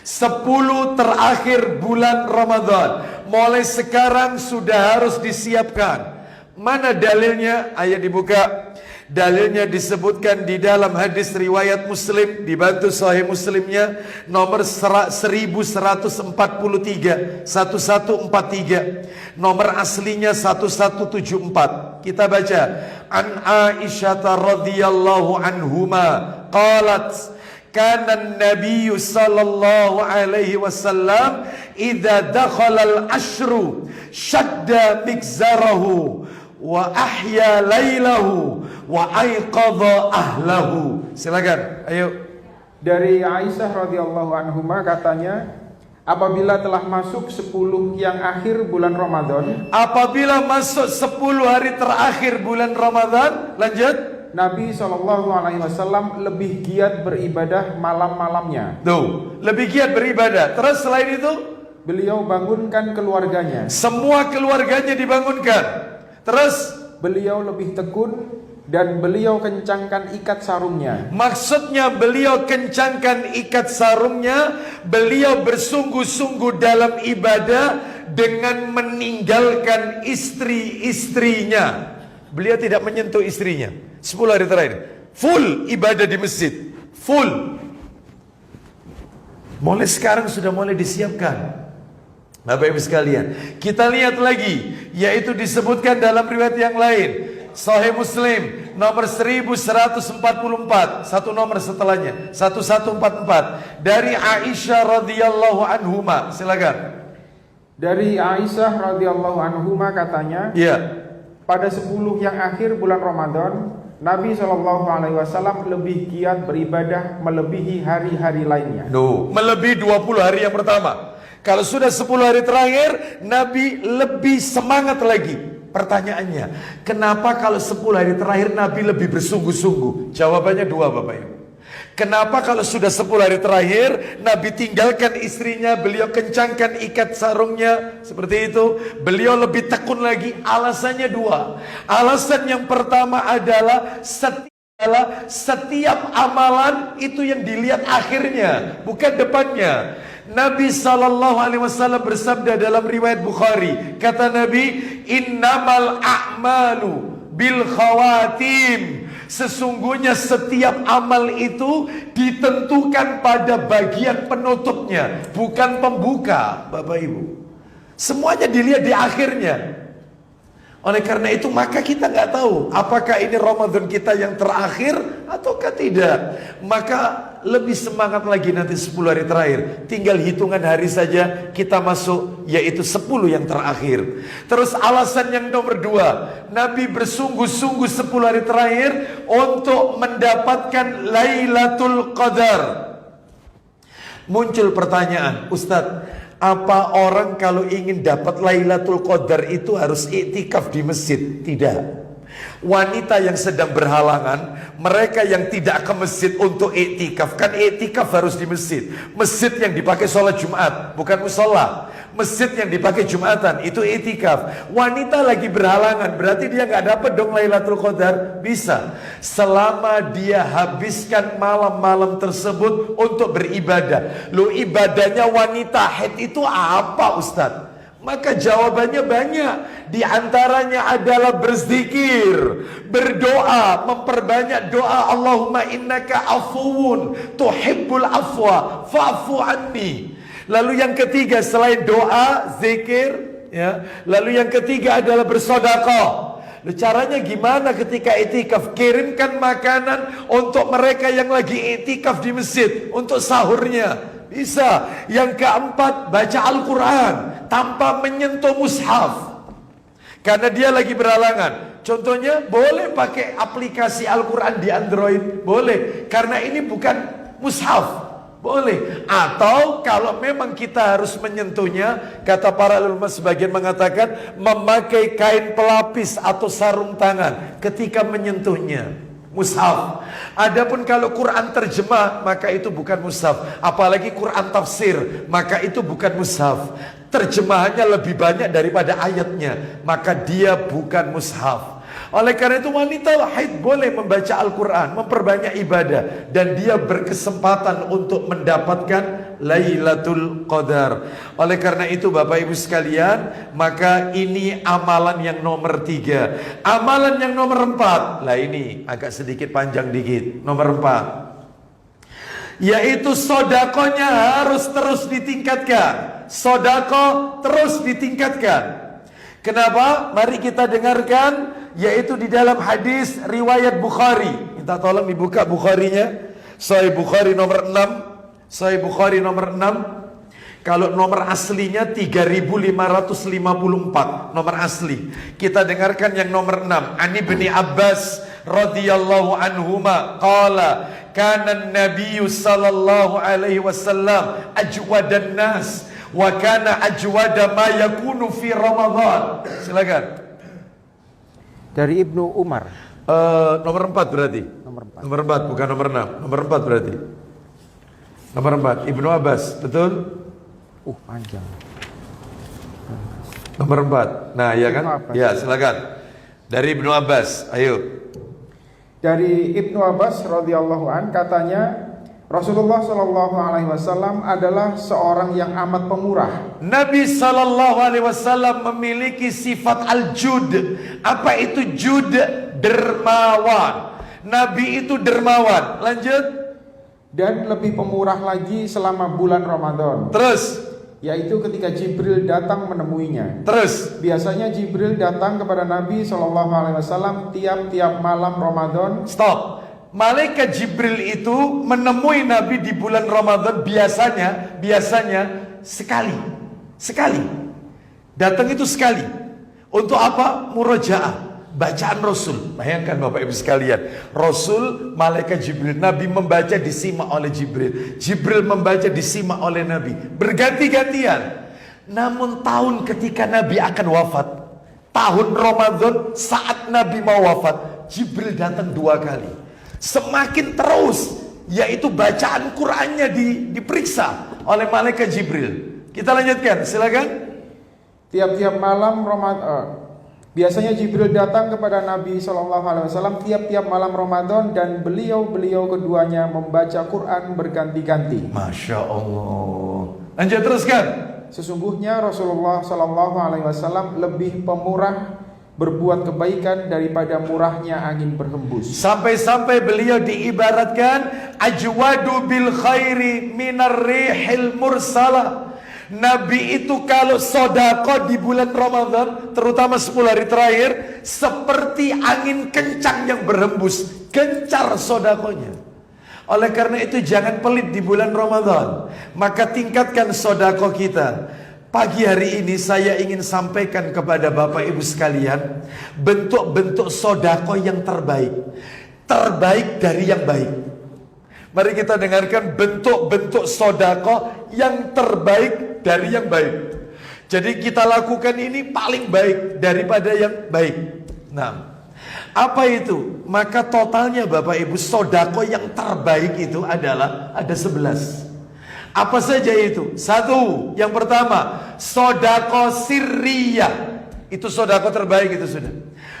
Speaker 1: 10 terakhir bulan Ramadan. Mulai sekarang sudah harus disiapkan. Mana dalilnya? Ayo dibuka. Dalilnya disebutkan di dalam hadis riwayat Muslim, dibantu Sahih Muslimnya, nomor 1143, 1143. Nomor aslinya 1174. Kita baca. An Aisyah radhiyallahu anhuma qalat, kana Nabi sallallahu alaihi wasallam idza dakhala al-ashru shadda mikzarahu wa ahya lailahu wa aiqadha ahlahu. Silakan, ayo.
Speaker 2: Dari Aisyah radhiyallahu anhuma katanya, apabila telah masuk 10 yang akhir bulan Ramadan,
Speaker 1: apabila masuk 10 hari terakhir bulan Ramadan, lanjut,
Speaker 2: Nabi SAW lebih giat beribadah malam-malamnya.
Speaker 1: tuh, lebih giat beribadah. Terus selain itu,
Speaker 2: Beliau bangunkan keluarganya.
Speaker 1: semua keluarganya dibangunkan. Terus
Speaker 2: Beliau lebih tekun dan beliau kencangkan ikat sarungnya.
Speaker 1: maksudnya beliau kencangkan ikat sarungnya, beliau bersungguh-sungguh dalam ibadah dengan meninggalkan istri-istrinya. Beliau tidak menyentuh istrinya 10 hari terakhir. Full ibadah di masjid. Full. Mulai sekarang sudah mulai disiapkan. Bapak Ibu sekalian, kita lihat lagi, yaitu disebutkan dalam riwayat yang lain. Sahih Muslim nomor 1144, satu nomor setelahnya 1144 dari Aisyah radhiyallahu anhuma. Silakan.
Speaker 2: Dari Aisyah radhiyallahu anhuma katanya,
Speaker 1: Iya.
Speaker 2: pada 10 yang akhir bulan Ramadan, Nabi SAW lebih giat beribadah melebihi hari-hari lainnya.
Speaker 1: No, melebihi 20 hari yang pertama. Kalau sudah 10 hari terakhir, Nabi lebih semangat lagi. Pertanyaannya, kenapa kalau 10 hari terakhir Nabi lebih bersungguh-sungguh? Jawabannya dua, Bapak Ibu. Kenapa kalau sudah 10 hari terakhir Nabi tinggalkan istrinya, beliau kencangkan ikat sarungnya seperti itu, beliau lebih tekun lagi? Alasannya dua. Alasan yang pertama adalah setiap amalan itu yang dilihat akhirnya, bukan depannya. Nabi SAW bersabda dalam riwayat Bukhari, kata Nabi, innamal a'malu bil khawatim. Sesungguhnya setiap amal itu ditentukan pada bagian penutupnya, bukan pembuka, Bapak Ibu. Semuanya dilihat di akhirnya. Oleh karena itu maka kita nggak tahu apakah ini Ramadan kita yang terakhir ataukah tidak. Maka lebih semangat lagi nanti 10 hari terakhir. Tinggal hitungan hari saja kita masuk, yaitu 10 yang terakhir. Terus alasan yang nomor 2, Nabi bersungguh-sungguh 10 hari terakhir untuk mendapatkan Lailatul Qadar. Muncul pertanyaan, Ustadz, apa orang kalau ingin dapat Lailatul Qadar itu harus iktikaf di masjid? Tidak. Wanita yang sedang berhalangan, mereka yang tidak ke masjid untuk iktikaf, kan iktikaf harus di masjid. Masjid yang dipakai sholat Jumat, bukan musola. Masjid yang dipakai Jumatan, itu iktikaf. Wanita lagi berhalangan, berarti dia nggak dapat dong Lailatul Qadar? Bisa, selama dia habiskan malam-malam tersebut untuk beribadah. Loh, ibadahnya wanita haid itu apa, Ustadz? Maka jawabannya banyak. Di antaranya adalah berzikir, berdoa, memperbanyak doa. Allahumma innaka afuwun tuhibbul afwa fa'fu anni. Lalu yang ketiga selain doa, zikir, ya. Lalu yang ketiga adalah bersedekah. Caranya gimana ketika itikaf? Kirimkan makanan untuk mereka yang lagi itikaf di masjid untuk sahurnya. Bisa. Yang keempat, baca Al-Quran tanpa menyentuh mushaf, karena dia lagi berhalangan. Contohnya, boleh pakai aplikasi Al-Quran di Android, boleh, karena ini bukan mushaf, boleh. Atau kalau memang kita harus menyentuhnya, kata para ulama sebagian mengatakan memakai kain pelapis atau sarung tangan ketika menyentuhnya. Mushaf. Adapun kalau Quran terjemah, maka itu bukan mushaf. Apalagi Quran tafsir, maka itu bukan mushaf. Terjemahannya lebih banyak daripada ayatnya, maka dia bukan mushaf. Oleh karena itu wanita haid boleh membaca Al-Quran, memperbanyak ibadah, dan dia berkesempatan untuk mendapatkan Lailatul Qadar. Oleh karena itu Bapak Ibu sekalian, maka ini amalan yang nomor 3. Amalan yang nomor 4, lah ini agak sedikit panjang dikit. Nomor 4, yaitu sodakonya harus terus ditingkatkan. Sodako terus ditingkatkan. Kenapa? Mari kita dengarkan, yaitu di dalam hadis riwayat Bukhari. Minta tolong dibuka Bukharinya. Sahih Bukhari nomor 6. Sahih Bukhari nomor 6. Kalau nomor aslinya 3554 nomor asli. Kita dengarkan yang nomor 6. Ani bin Abbas radhiyallahu anhuma qala kana an-nabiy sallallahu alaihi wasallam ajwadan nas wa kana ajwada ma yakunu fi Ramadan. Silakan.
Speaker 2: Dari Ibnu Umar.
Speaker 1: Nomor 4 berarti. Nomor 4 bukan nomor 6. Nomor 4 berarti. Nomor 4 Ibnu Abbas, betul?
Speaker 2: Panjang.
Speaker 1: Nomor 4. Nah, ya kan? Ya, silakan. Dari Ibnu Abbas, ayo.
Speaker 2: Dari Ibnu Abbas radhiyallahu an katanya, Rasulullah Shallallahu alaihi wasallam adalah seorang yang amat pemurah.
Speaker 1: Nabi Shallallahu alaihi wasallam memiliki sifat al-jud. Apa itu jud? Dermawan. Nabi itu dermawan. Lanjut.
Speaker 2: Dan lebih pemurah lagi selama bulan Ramadan.
Speaker 1: Terus,
Speaker 2: yaitu ketika Jibril datang menemuinya.
Speaker 1: Terus,
Speaker 2: biasanya Jibril datang kepada Nabi Shallallahu alaihi wasallam tiap-tiap malam Ramadan.
Speaker 1: Stop. Malaikat Jibril itu menemui Nabi di bulan Ramadan biasanya sekali. Datang itu sekali. Untuk apa? Murojaah. Bacaan Rasul. Bayangkan Bapak Ibu sekalian, Rasul, malaikat Jibril, Nabi membaca disimak oleh Jibril, Jibril membaca disimak oleh Nabi, berganti-gantian. Namun tahun ketika Nabi akan wafat, tahun Ramadan saat Nabi mau wafat, Jibril datang 2 kali. Semakin terus, yaitu bacaan Qur'annya diperiksa oleh malaikat Jibril. Kita lanjutkan, silakan.
Speaker 2: Tiap-tiap malam Ramadan. Biasanya Jibril datang kepada Nabi Shallallahu alaihi wasallam tiap-tiap malam Ramadan dan beliau keduanya membaca Quran berganti-ganti.
Speaker 1: Masya Allah. Lanjut teruskan.
Speaker 2: Sesungguhnya Rasulullah Shallallahu alaihi wasallam lebih pemurah berbuat kebaikan daripada murahnya angin berhembus.
Speaker 1: Sampai-sampai beliau diibaratkan ajwadu bil khairi minar rihil mursala. Nabi itu kalau sodako di bulan Ramadan, terutama 10 hari terakhir, seperti angin kencang yang berhembus, gencar sodakonya. Oleh karena itu jangan pelit di bulan Ramadan, maka tingkatkan sodako kita. Pagi hari ini saya ingin sampaikan kepada Bapak Ibu sekalian bentuk-bentuk sodako yang terbaik, terbaik dari yang baik. Mari kita dengarkan bentuk-bentuk sodako yang terbaik dari yang baik. Jadi kita lakukan ini paling baik daripada yang baik. Nah, apa itu? Maka totalnya Bapak Ibu sodako yang terbaik itu adalah ada 11. Apa saja itu? 1, yang pertama sodako sirriyah. Itu sodako terbaik itu sudah.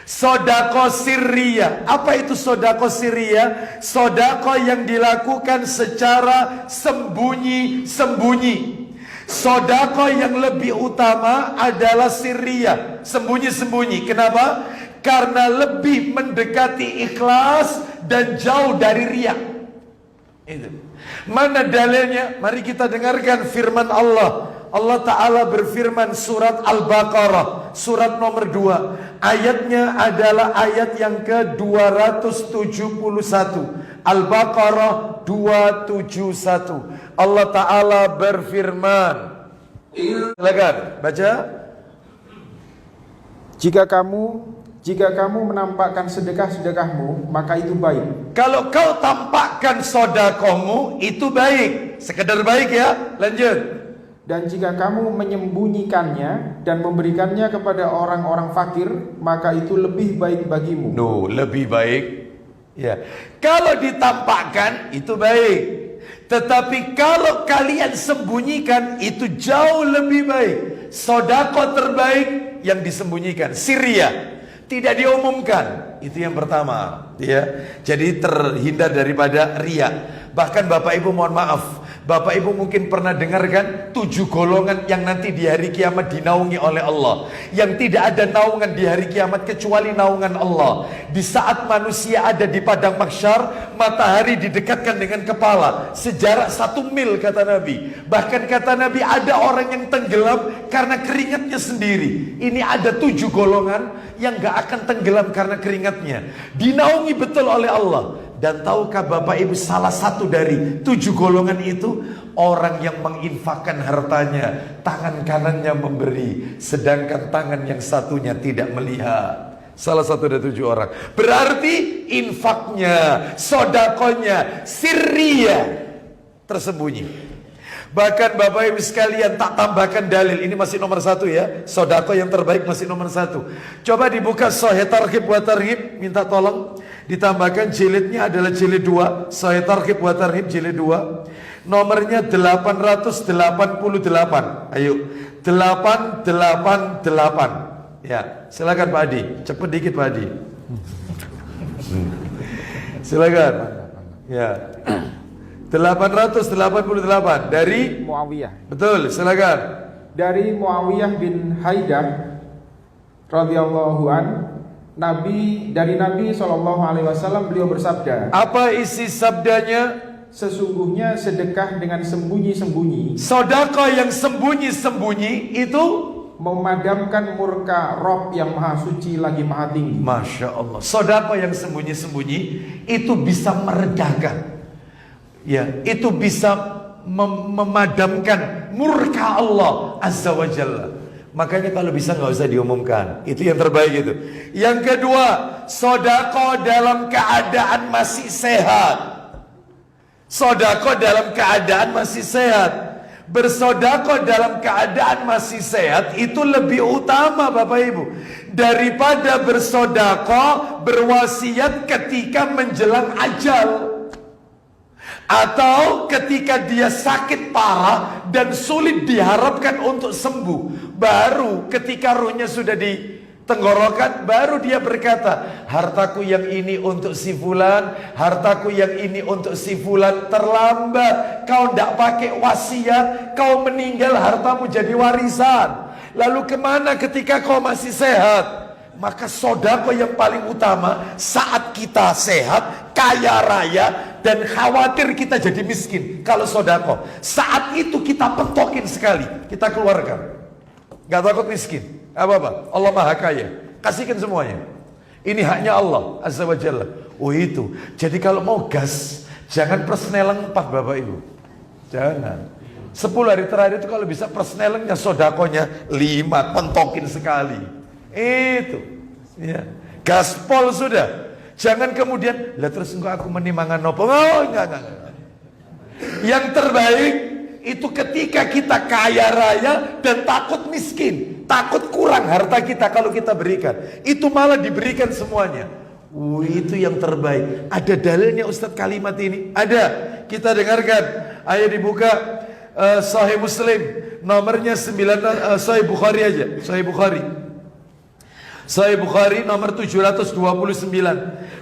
Speaker 1: Sodako sirriyah. Apa itu sodako sirriyah? Sodako yang dilakukan secara sembunyi-sembunyi. Sodako yang lebih utama adalah sirriyah, sembunyi-sembunyi. Kenapa? Karena lebih mendekati ikhlas dan jauh dari riya. Itu. Mana dalilnya? Mari kita dengarkan firman Allah. Allah Ta'ala berfirman surat Al-Baqarah, surat nomor 2. Ayatnya adalah ayat yang ke-271. Al-Baqarah 271. Allah Ta'ala berfirman. Silakan baca.
Speaker 2: Jika kamu menampakkan sedekah-sedekahmu, maka itu baik.
Speaker 1: Kalau kau tampakkan sodakohmu, itu baik. Sekedar baik ya. Lanjut.
Speaker 2: Dan jika kamu menyembunyikannya dan memberikannya kepada orang-orang fakir, maka itu lebih baik bagimu.
Speaker 1: Lebih baik. Ya. Kalau ditampakkan itu baik. Tetapi kalau kalian sembunyikan itu jauh lebih baik. Sodako terbaik yang disembunyikan. Sirriyah. Tidak diumumkan. Itu yang pertama. Ya. Jadi terhindar daripada riya. Bahkan Bapak Ibu mohon maaf, Bapak Ibu mungkin pernah dengarkan 7 golongan yang nanti di hari kiamat dinaungi oleh Allah. Yang tidak ada naungan di hari kiamat kecuali naungan Allah. Di saat manusia ada di padang mahsyar, matahari didekatkan dengan kepala sejarak 1 mil kata Nabi. Bahkan kata Nabi ada orang yang tenggelam karena keringatnya sendiri. Ini ada 7 golongan yang gak akan tenggelam karena keringatnya. Dinaungi betul oleh Allah. Dan tahukah Bapak Ibu, salah satu dari 7 golongan itu orang yang menginfakkan hartanya, tangan kanannya memberi, sedangkan tangan yang satunya tidak melihat. Salah satu dari 7 orang. Berarti infaknya, sodakonya, sirriya, tersembunyi. Bahkan Bapak Ibu sekalian, tak tambahkan dalil. Ini masih nomor 1 ya. Sodako yang terbaik masih nomor 1. Coba dibuka Sahih Targhib wa Tarhib. Minta tolong ditambahkan jilidnya adalah jilid 2. Sahih Targhib wa Tarhib jilid 2. Nomornya 888. Ayo 888. Ya, silakan Pak Adi. Cepet dikit Pak Adi. Silakan. Ya. 888 dari
Speaker 2: Muawiyah.
Speaker 1: Betul, silakan.
Speaker 2: Dari Muawiyah bin Haidar radhiyallahu an, dari Nabi SAW beliau bersabda.
Speaker 1: Apa isi sabdanya?
Speaker 2: Sesungguhnya sedekah dengan sembunyi-sembunyi,
Speaker 1: Sedekah yang sembunyi-sembunyi itu
Speaker 2: memadamkan murka Rob yang maha suci lagi maha tinggi.
Speaker 1: Masya Allah. Sedekah yang sembunyi-sembunyi itu bisa meredakan, ya, itu bisa memadamkan murka Allah Azza wa Jalla. Makanya kalau bisa nggak usah diumumkan. Itu yang terbaik itu. Yang kedua, sedekah dalam keadaan masih sehat. Sedekah dalam keadaan masih sehat. Bersedekah dalam keadaan masih sehat itu lebih utama Bapak Ibu daripada bersedekah berwasiat ketika menjelang ajal. Atau ketika dia sakit parah dan sulit diharapkan untuk sembuh, baru ketika ruhnya sudah di tenggorokan, baru dia berkata, hartaku yang ini untuk si fulan, hartaku yang ini untuk si fulan. Terlambat, kau tidak pakai wasiat, kau meninggal hartamu jadi warisan. Lalu kemana ketika kau masih sehat? Maka sedekah yang paling utama saat kita sehat, kaya raya, dan khawatir kita jadi miskin. Kalau sedekah saat itu kita pentokin sekali, kita keluarkan, gak takut miskin. Apa-apa, Allah maha kaya, kasihkan semuanya. Ini haknya Allah Azza wa Jalla. Oh itu, jadi kalau mau gas, jangan persneleng 4 Bapak Ibu. Jangan 10 hari terakhir itu kalau bisa persnelengnya, sedekahnya 5, pentokin sekali. Itu ya, gaspol sudah. Jangan kemudian lah terus engkau aku menimangan nopo. Oh, enggak. Yang terbaik itu ketika kita kaya raya dan takut miskin, takut kurang harta kita kalau kita berikan. Itu malah diberikan semuanya. Itu yang terbaik. Ada dalilnya Ustadz kalimat ini? Ada. Kita dengarkan. Ayo dibuka Sahih Muslim. Nomornya 9, Sahih Bukhari aja. Sahih Bukhari. Sahih Bukhari nomor 729.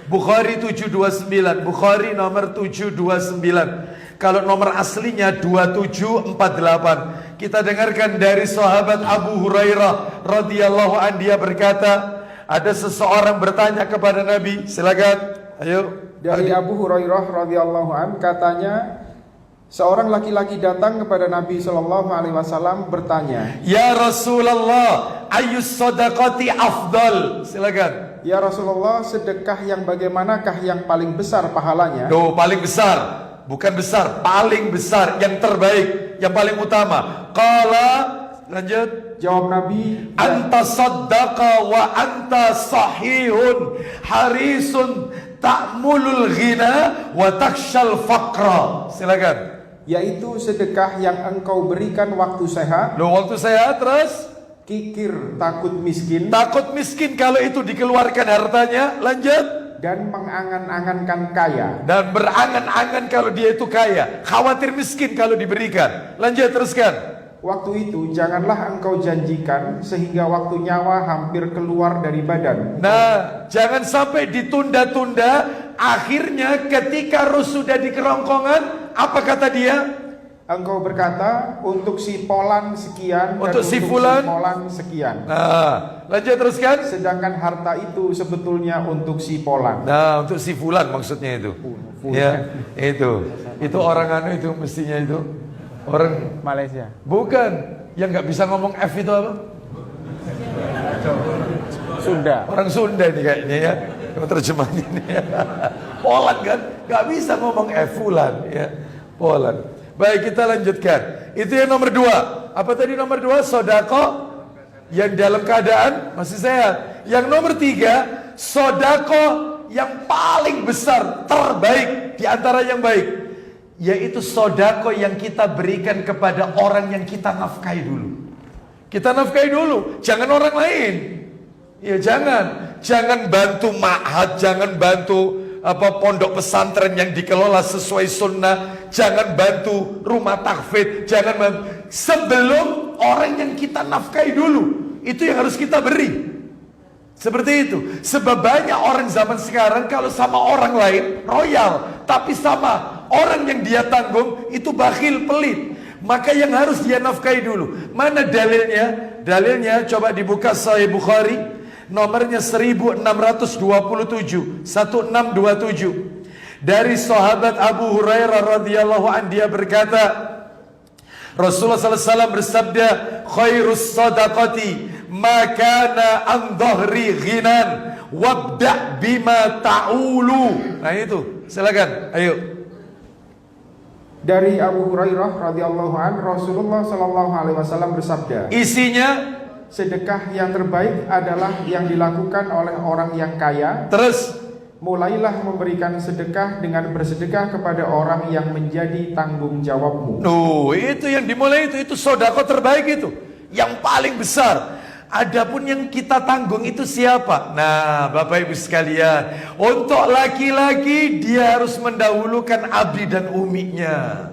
Speaker 1: Bukhari 729. Bukhari nomor 729. Kalau nomor aslinya 2748. Kita dengarkan dari sahabat Abu Hurairah radhiyallahu anhu, dia berkata, ada seseorang bertanya kepada Nabi. Silakan. Ayo.
Speaker 2: Dari Abu Hurairah radhiyallahu anhu katanya, seorang laki-laki datang kepada Nabi SAW bertanya,
Speaker 1: Ya Rasulullah, ayyus sadaqati afdal. Silakan.
Speaker 2: Ya Rasulullah, sedekah yang bagaimanakah yang paling besar pahalanya?
Speaker 1: Tuh, paling besar. Bukan besar, paling besar, yang terbaik, yang paling utama. Qala, lanjut.
Speaker 2: Jawab Nabi,
Speaker 1: Anta saddaqa wa anta sahihun harisun ta'mulul ghina wa takshal faqra. Silakan.
Speaker 2: yaitu sedekah yang engkau berikan waktu sehat.
Speaker 1: Loh, waktu sehat terus?
Speaker 2: Kikir takut miskin.
Speaker 1: Takut miskin kalau itu dikeluarkan hartanya. Lanjut.
Speaker 2: Dan mengangan-angankan kaya.
Speaker 1: Dan berangan-angan kalau dia itu kaya. Khawatir miskin kalau diberikan. Lanjut, teruskan.
Speaker 2: Waktu itu janganlah engkau janjikan sehingga waktu nyawa hampir keluar dari badan.
Speaker 1: Nah, jangan sampai ditunda-tunda. Akhirnya ketika ruh sudah di kerongkongan, apa kata dia?
Speaker 2: Engkau berkata, untuk si Polan sekian,
Speaker 1: untuk
Speaker 2: dan
Speaker 1: si
Speaker 2: untuk
Speaker 1: Fulan
Speaker 2: si Polan sekian.
Speaker 1: Nah, lanjut teruskan.
Speaker 2: Sedangkan harta itu sebetulnya untuk si Polan.
Speaker 1: Nah, untuk si Fulan maksudnya itu. Ya, itu orang anu itu mestinya itu orang
Speaker 2: Malaysia.
Speaker 1: Bukan, yang nggak bisa ngomong F itu apa?
Speaker 2: Sunda.
Speaker 1: Orang Sunda ini kayaknya ya. terjemahnya ini. Polan kan, nggak bisa ngomong fulan ya, Polan. Baik, kita lanjutkan. Itu yang nomor 2. Apa tadi nomor 2? Sodako yang dalam keadaan masih sehat. Yang nomor 3, sodako yang paling besar, terbaik di antara yang baik, yaitu sodako yang kita berikan kepada orang yang kita nafkahi dulu. Kita nafkahi dulu, jangan orang lain. Ya jangan bantu ma'had, jangan bantu pondok pesantren yang dikelola sesuai sunnah, jangan bantu rumah tahfidz, jangan bantu. Sebelum orang yang kita nafkahi dulu, itu yang harus kita beri. Seperti itu. Sebab banyak orang zaman sekarang kalau sama orang lain royal, tapi sama orang yang dia tanggung itu bakhil, pelit. Maka yang harus dia nafkahi dulu. Mana dalilnya? Dalilnya coba dibuka Sahih Bukhari, nomornya 1627, 1627. Dari sahabat Abu Hurairah radhiyallahu anhu, dia berkata, Rasulullah SAW bersabda, khairus sadaqati ma kana an dhahri ghinan wabda' bima ta'ulu. Nah itu, silakan, ayo.
Speaker 2: Dari Abu Hurairah radhiyallahu an, Rasulullah sallallahu alaihi wasallam bersabda,
Speaker 1: isinya,
Speaker 2: sedekah yang terbaik adalah yang dilakukan oleh orang yang kaya.
Speaker 1: Terus,
Speaker 2: mulailah memberikan sedekah dengan bersedekah kepada orang yang menjadi tanggung jawabmu.
Speaker 1: Itu yang dimulai itu sedekah terbaik itu, yang paling besar. Adapun yang kita tanggung itu siapa? Nah, Bapak Ibu sekalian, untuk laki-laki dia harus mendahulukan abi dan uminya.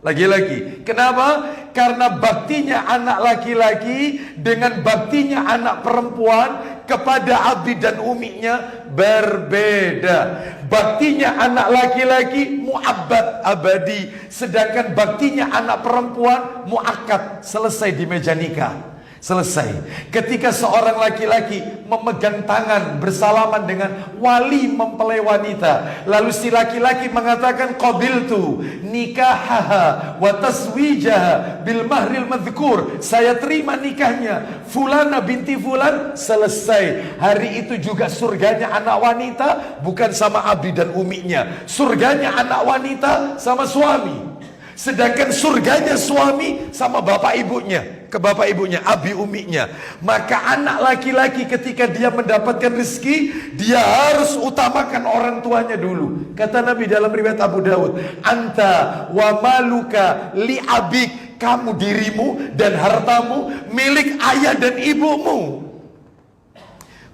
Speaker 1: Lagi-lagi, kenapa? Karena baktinya anak laki-laki dengan baktinya anak perempuan kepada abi dan uminya berbeda. Baktinya anak laki-laki mu'abbad, abadi, sedangkan baktinya anak perempuan mu'akkad, selesai di meja nikah. Selesai. Ketika seorang laki-laki memegang tangan bersalaman dengan wali mempelai wanita, lalu si laki-laki mengatakan qabiltu nikahaha wa taswijaha bil mahril madhkur, saya terima nikahnya fulana binti fulan, selesai. Hari itu juga surganya anak wanita bukan sama abi dan uminya, surganya anak wanita sama suami. Sedangkan surganya suami sama bapak ibunya, ke bapak ibunya, abi uminya. Maka anak laki-laki ketika dia mendapatkan rezeki, dia harus utamakan orang tuanya dulu. Kata Nabi dalam riwayat Abu Dawud, anta wa maluka li abik, kamu dirimu dan hartamu milik ayah dan ibumu.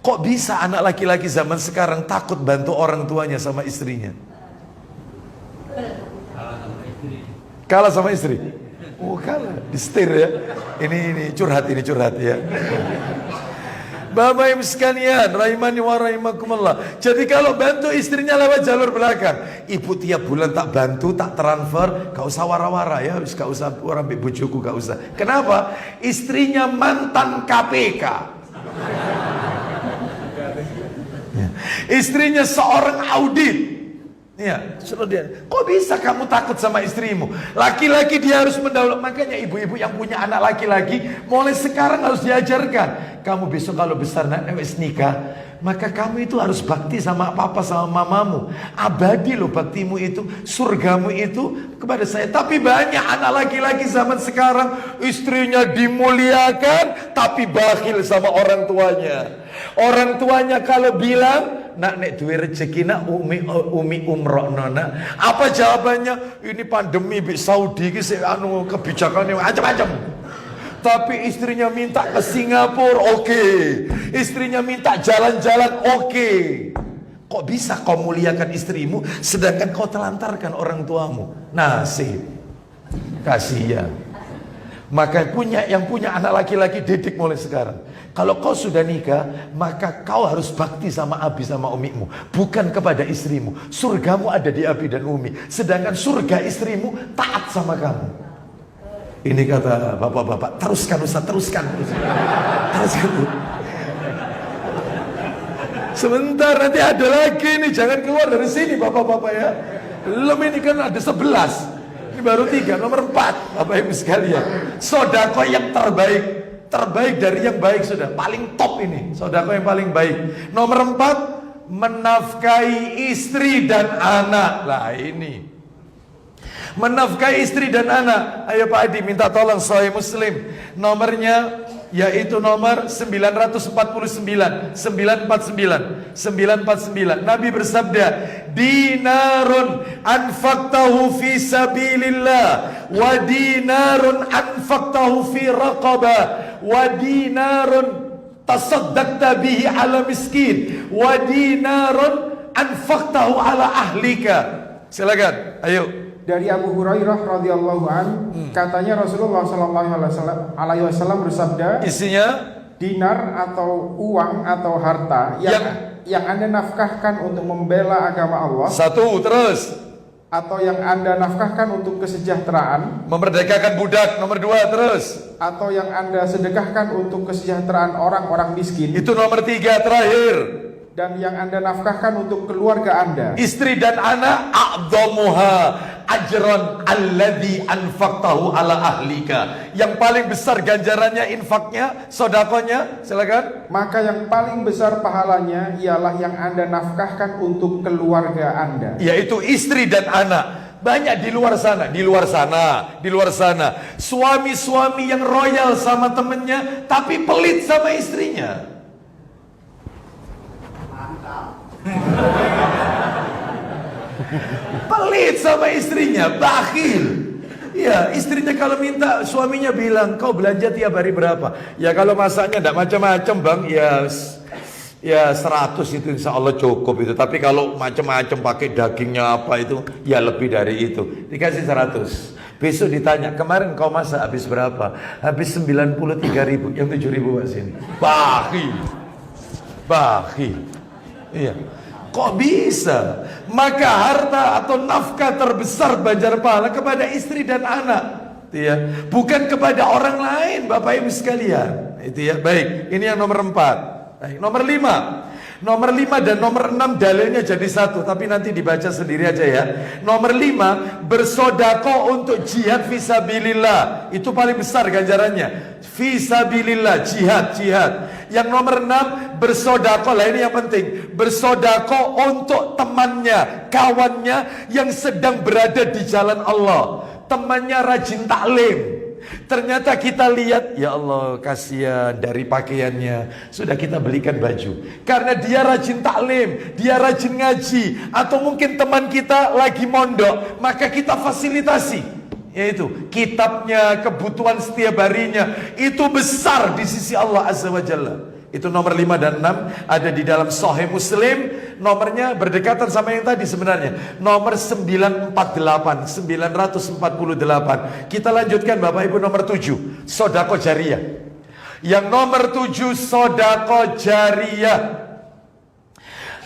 Speaker 1: Kok bisa anak laki-laki zaman sekarang takut bantu orang tuanya sama istrinya? Kalah sama istri? Oh kalah, disetir ya. Ini curhat ya. Bapak Ibu sekalian, rahimani wa rahimakumullah. Jadi kalau bantu istrinya lewat jalur belakang, ibu tiap bulan tak bantu, tak transfer, gak usah wara-wara ya, gak usah orang bojoku, gak usah. Kenapa? Istrinya mantan KPK. Ya. Istrinya seorang audit. Ya, suruh dia. Kok bisa kamu takut sama istrimu? Laki-laki dia harus mendahului. Makanya ibu-ibu yang punya anak laki-laki mulai sekarang harus diajarkan. Kamu besok kalau besar nikah, maka kamu itu harus bakti sama papa sama mamamu. Abadi loh baktimu itu, surgamu itu kepada saya. Tapi banyak anak laki-laki zaman sekarang istrinya dimuliakan tapi bakhil sama orang tuanya. Orang tuanya kalau bilang, nak nek duwe rezeki nak umi umroh nona. Apa jawabannya? Ini pandemi di Saudi ki kebijakannya macam-macam. Tapi istrinya minta ke Singapura, oke. Istrinya minta jalan-jalan, oke. Kok bisa kau muliakan istrimu sedangkan kau telantarkan orang tuamu? Nasib. Kasihan. Maka yang punya anak laki-laki didik mulai sekarang. Kalau kau sudah nikah, maka kau harus bakti sama abi sama umimu, bukan kepada istrimu. Surgamu ada di abi dan umi, sedangkan surga istrimu taat sama kamu. Ini kata bapak-bapak, teruskan Ustaz, teruskan. Sebentar nanti ada lagi nih, jangan keluar dari sini bapak-bapak ya. Belum, ini kan ada 11. Ini baru 3, nomor 4 Bapak Ibu sekalian. Sedekah yang terbaik dari yang baik sudah. Paling top ini, sedekah yang paling baik. Nomor 4, menafkahi istri dan anak. Lah ini menafkahi istri dan anak. Ayo Pak Adi minta tolong Sahih Muslim. Nomornya yaitu nomor 949 949. Nabi bersabda, dinarun anfaqtahu fi sabilillah wa dinarun anfaqtahu fi raqabah wa dinarun tasaddaqta bihi ala miskin wa dinarun anfaqtahu ala ahlika. Silakan, ayo.
Speaker 2: Dari Abu Hurairah radhiyallahu an, katanya Rasulullah sallallahu alaihi wasallam bersabda,
Speaker 1: isinya
Speaker 2: dinar atau uang atau harta yang Anda nafkahkan untuk membela agama Allah.
Speaker 1: Satu, terus.
Speaker 2: Atau yang Anda nafkahkan untuk kesejahteraan,
Speaker 1: memerdekakan budak. Nomor 2, terus.
Speaker 2: Atau yang Anda sedekahkan untuk kesejahteraan orang-orang miskin.
Speaker 1: Itu nomor 3, terakhir.
Speaker 2: Dan yang Anda nafkahkan untuk keluarga Anda,
Speaker 1: istri dan anak, a'dhamuha ajran alladhi anfaqtahu ala ahlika. Yang paling besar ganjarannya, infaknya, sodakonya. Silakan.
Speaker 2: Maka yang paling besar pahalanya ialah yang Anda nafkahkan untuk keluarga Anda,
Speaker 1: yaitu istri dan anak. Banyak di luar sana suami-suami yang royal sama temennya tapi pelit sama istrinya. Pelit sama istrinya, bakhil. Ya, istrinya kalau minta, suaminya bilang, kau belanja tiap hari berapa? Ya kalau masaknya tidak macam-macam bang, ya 100 itu insya Allah cukup itu. Tapi kalau macam-macam pakai dagingnya apa itu, ya lebih dari itu. Dikasih 100. Besok ditanya, kemarin kau masak habis berapa? Habis 93.000, yang 7.000 sini. Bakhil. Iya. Kok bisa? Maka harta atau nafkah terbesar banjar pahala kepada istri dan anak. Ya, bukan kepada orang lain, Bapak Ibu sekalian. Itu ya. Baik, ini yang nomor 4. Baik, nomor 5. Nomor 5 dan nomor 6 dalilnya jadi satu, tapi nanti dibaca sendiri aja ya. Nomor 5, bersodako untuk jihad fisabilillah. Itu paling besar ganjarannya. Fisabilillah, jihad. Yang nomor 6, bersodako, lah ini yang penting. Bersodako untuk temannya, kawannya yang sedang berada di jalan Allah. Temannya rajin taklim. Ternyata kita lihat, ya Allah kasihan, dari pakaiannya sudah kita belikan baju. Karena dia rajin taklim, dia rajin ngaji, atau mungkin teman kita lagi mondok, maka kita fasilitasi. Yaitu kitabnya, kebutuhan setiap harinya, itu besar di sisi Allah Azza wa Jalla. Itu nomor 5 dan 6 ada di dalam Sahih Muslim. Nomornya berdekatan sama yang tadi sebenarnya. Nomor 948. Kita lanjutkan Bapak Ibu, nomor 7, sodako jariyah. Yang nomor 7, sodako jariyah.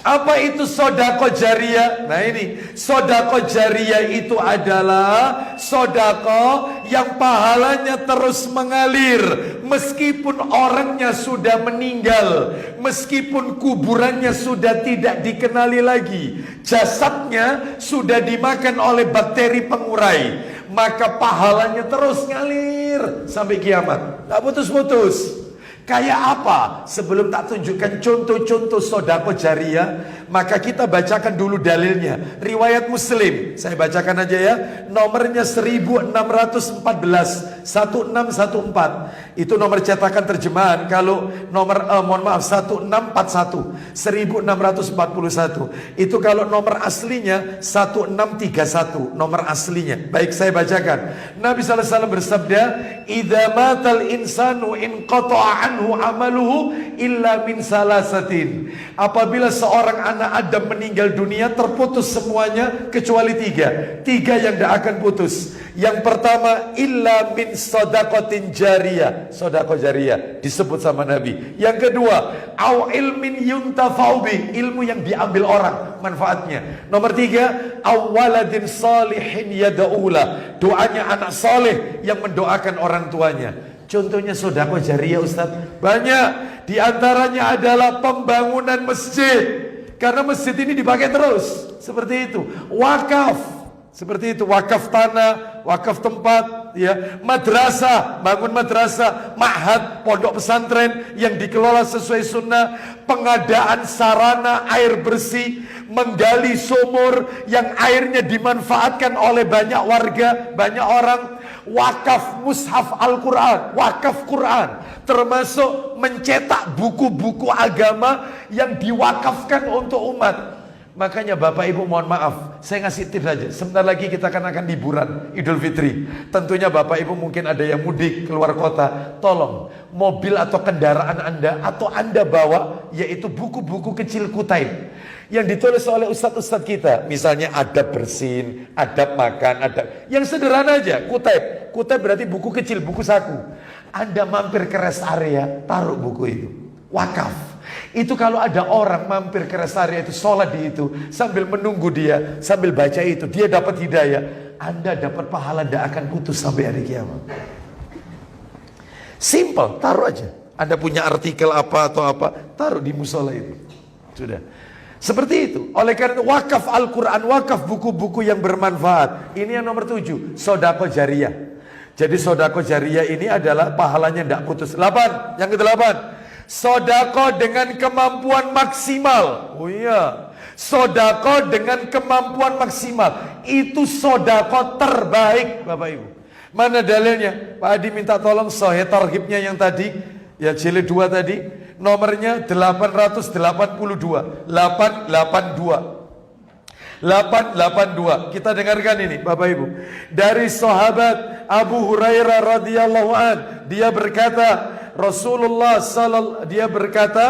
Speaker 1: Apa itu sodako jariyah? Nah ini, sodako jariyah itu adalah sodako yang pahalanya terus mengalir. Meskipun orangnya sudah meninggal, meskipun kuburannya sudah tidak dikenali lagi, jasadnya sudah dimakan oleh bakteri pengurai, maka pahalanya terus ngalir sampai kiamat. Tak putus-putus. Kayak apa? Sebelum tak tunjukkan contoh-contoh sodako jariyah, maka kita bacakan dulu dalilnya. Riwayat Muslim, saya bacakan aja ya. Nomornya 1614 1614. Itu nomor cetakan terjemahan. Kalau nomor 1641 1641. Itu kalau nomor aslinya 1631, nomor aslinya. Baik, saya bacakan. Nabi sallallahu alaihi wasallam bersabda, "Idza matal insanu inqata'a amaluhu illa min salasatin." Apabila seorang anak Adam meninggal dunia, terputus semuanya kecuali 3 yang tidak akan putus. Yang pertama, illa min sadaqatin jariyah. Sedekah jariyah disebut sama Nabi. Yang kedua, au ilmin yuntafa'u bi, ilmu yang diambil orang manfaatnya. Nomor 3, au waladin salihin yad'ula, doanya anak saleh yang mendoakan orang tuanya. Contohnya sedekah jariyah Ustaz, banyak. Di antaranya adalah pembangunan masjid. Karena masjid ini dipakai terus. Seperti itu. Wakaf. Seperti itu, wakaf tanah, wakaf tempat, ya, madrasah, bangun madrasah, ma'had, pondok pesantren yang dikelola sesuai sunnah, pengadaan sarana air bersih, menggali sumur yang airnya dimanfaatkan oleh banyak warga, banyak orang, wakaf mushaf Al-Quran, wakaf Quran, termasuk mencetak buku-buku agama yang diwakafkan untuk umat. Makanya Bapak Ibu mohon maaf, saya ngasih tips aja. Sebentar lagi kita akan liburan Idul Fitri. Tentunya Bapak Ibu mungkin ada yang mudik keluar kota. Tolong mobil atau kendaraan Anda atau Anda bawa yaitu buku-buku kecil kutaib yang ditulis oleh ustadz-ustadz kita. Misalnya adab bersin, adab makan, adab yang sederhana aja. Kutaib, kutaib berarti buku kecil, buku saku. Anda mampir ke rest area, taruh buku itu. Wakaf. Itu kalau ada orang mampir ke rest area itu, sholat di itu, sambil menunggu dia, sambil baca itu, dia dapat hidayah. Anda dapat pahala, tidak akan putus sampai hari kiamat. Simple, taruh aja. Anda punya artikel apa atau apa, taruh di musola itu. Sudah. Seperti itu. Oleh karena itu, wakaf Al-Quran, wakaf buku-buku yang bermanfaat. Ini yang nomor 7, sodako jariyah. Jadi sodako jariyah ini adalah pahalanya tidak putus. 8, yang ke-8, sodako dengan kemampuan maksimal. Oh iya, sodako dengan kemampuan maksimal. Itu sodako terbaik Bapak Ibu. Mana dalilnya? Pak Adi minta tolong Sahih Targhibnya yang tadi, ya jilid 2 tadi. Nomornya 882 882. Kita dengarkan ini Bapak Ibu. Dari sahabat Abu Hurairah radhiyallahu an, dia berkata, dia berkata,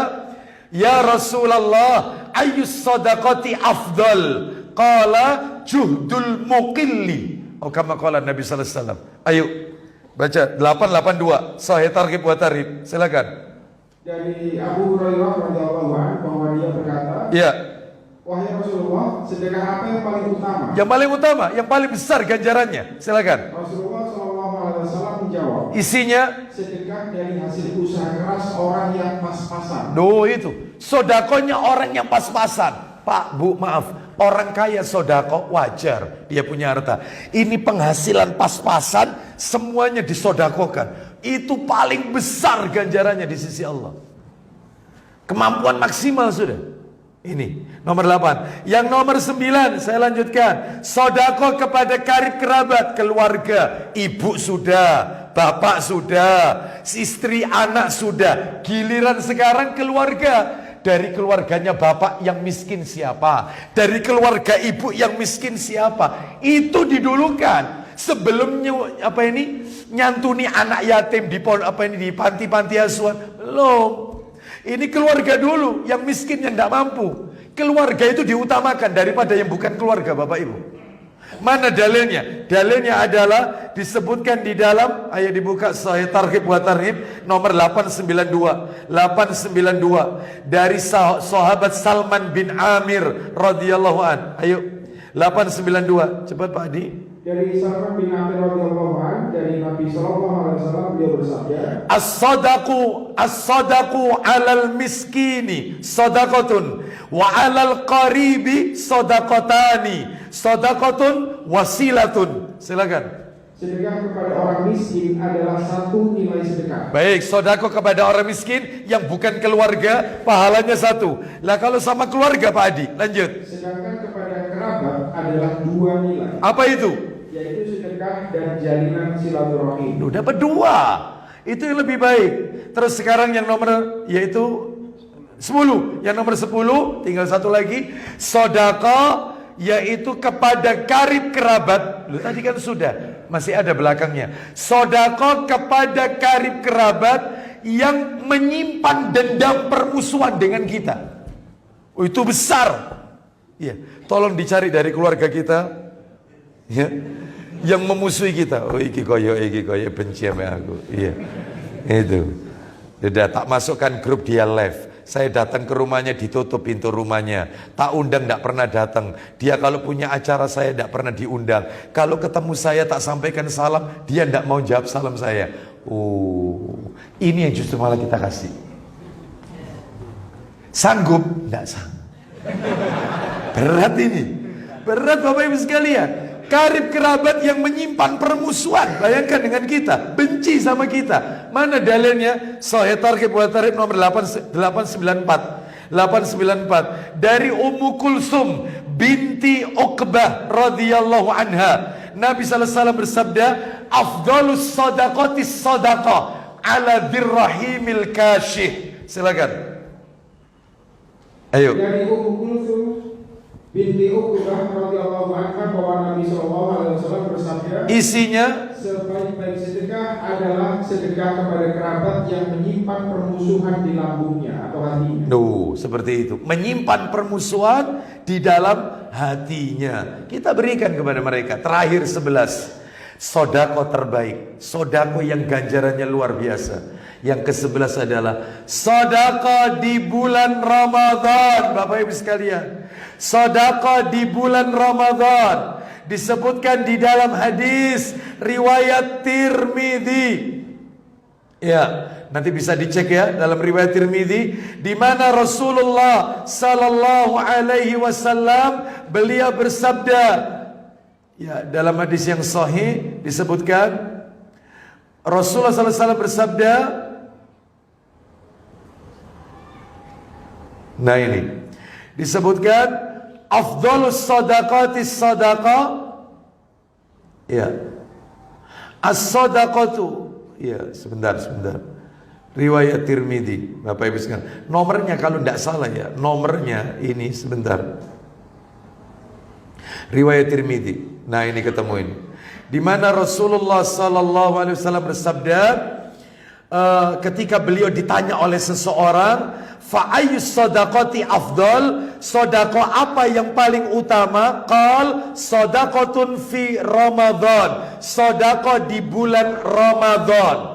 Speaker 1: ya Rasulullah, ayyus sadaqati afdal? Qala juhdul muqilli. Oh, kama qala Nabi sallallahu alaihi wasallam. Ayo baca 882 Sahih Targhib wa Tarhib. Silakan.
Speaker 2: Dari Abu Hurairah radhiyallahu anhu bahwa dia berkata,
Speaker 1: ya,
Speaker 2: wahai Rasulullah, sedekah apa yang paling utama?
Speaker 1: Yang paling utama, yang paling besar ganjarannya. Silakan.
Speaker 2: Rasulullah SAW menjawab,
Speaker 1: isinya
Speaker 2: sedekah dari hasil usaha keras orang yang pas-pasan.
Speaker 1: Itu sodakonya orang yang pas-pasan. Pak, Bu, maaf, orang kaya sodako wajar, dia punya harta. Ini penghasilan pas-pasan, semuanya disodakokan. Itu paling besar ganjarannya di sisi Allah. Kemampuan maksimal sudah. Ini nomor 8. Yang nomor 9 saya lanjutkan. Sodako kepada karib kerabat, keluarga. Ibu sudah, bapak sudah, istri anak sudah. Giliran sekarang keluarga. Dari keluarganya bapak yang miskin siapa? Dari keluarga ibu yang miskin siapa? Itu didulukan. Sebelumnya nyantuni anak yatim di di panti-panti asuhan. Belum. Ini keluarga dulu, yang miskin yang tidak mampu. Keluarga itu diutamakan daripada yang bukan keluarga Bapak Ibu. Mana dalilnya? Dalilnya adalah disebutkan di dalam, ayo dibuka Sahih Targhib wa Tarhib nomor 892 dari sahabat Salman bin Amir radhiyallahu an. Ayo 892, cepat Pak Adi.
Speaker 2: Dari Salman bin Amir radhiyallahu an, dari Nabi sallallahu alaihi wasallam, beliau bersabda, as-sadaqu 'alal miskini sadaqatun wa 'alal qaribi sadaqatani, sadaqatun wasilatun. Silakan. Sedekah kepada orang miskin adalah satu nilai sedekah.
Speaker 1: Baik, sedekah kepada orang miskin yang bukan keluarga, pahalanya 1. Lah kalau sama keluarga Pak Adi, lanjut.
Speaker 2: Sedangkan kepada kerabat adalah 2 nilai.
Speaker 1: Apa itu?
Speaker 2: Yaitu sedekah dan jalinan silaturahim.
Speaker 1: Dapat 2. Itu yang lebih baik. Terus sekarang yang nomor yaitu 10. Yang nomor 10 tinggal 1 lagi. Sedekah yaitu kepada karib kerabat. Lu tadi kan sudah, masih ada belakangnya. Sedekah kepada karib kerabat yang menyimpan dendam permusuhan dengan kita. Oh, itu besar. Ya, tolong dicari dari keluarga kita, ya, yang memusuhi kita. Oh, iki koyo benci sama aku. Iya, itu. Sudah tak masukkan grup, dia live. Saya datang ke rumahnya, ditutup pintu rumahnya. Tak undang, tak pernah datang. Dia kalau punya acara, saya tak pernah diundang. Kalau ketemu saya tak sampaikan salam, dia tak mau jawab salam saya. Oh, ini yang justru malah kita kasih. Sanggup? Tidak sanggup. Berat ini. Berat Bapak Ibu sekalian. Karib kerabat yang menyimpan permusuhan. Bayangkan dengan kita, benci sama kita. Mana dalilnya? Sahih Targhib wa Tarhib nomor 894 dari Ummu Kulsum binti Uqbah radhiyallahu anha. Nabi sallallahu alaihi wasallam bersabda, afdhalus shadaqatis sadaqah ala dzirrahimil kasyih. Silakan. Ayo.
Speaker 2: Dari Ummu Kulsum binti Uqbah radhiyallahu anha bahwa Nabi sallallahu alaihi wasallam bersabda,
Speaker 1: isinya
Speaker 2: sebaik-baik sedekah adalah sedekah kepada kerabat yang menyimpan permusuhan di lambungnya atau hatinya.
Speaker 1: Seperti itu. Menyimpan permusuhan di dalam hatinya. Kita berikan kepada mereka. Terakhir 11. Sodako terbaik. Sodako yang ganjarannya luar biasa. Yang ke-11 adalah sodako di bulan Ramadan. Bapak Ibu sekalian, sodako di bulan Ramadan disebutkan di dalam hadis riwayat Tirmidzi. Ya, nanti bisa dicek ya dalam riwayat Tirmidzi, di mana Rasulullah sallallahu alaihi wasallam beliau bersabda, ya, dalam hadis yang sahih disebutkan Rasulullah sallallahu alaihi wasallam bersabda, nah ini disebutkan afdhalus shadaqatis sadaqah, ya, as-sadaqatu, ya, sebentar. Riwayat Tirmidzi, Bapak Ibu sekalian. Nomornya kalau tidak salah ya, nomornya ini sebentar. Riwayat Tirmidzi. Nah, ini ketemu ini. Di mana Rasulullah sallallahu alaihi wasallam bersabda, ketika beliau ditanya oleh seseorang, fa ayyus sadaqati afdal, sedekah apa yang paling utama? Qal sadaqatun fi Ramadan, sedekah di bulan Ramadan.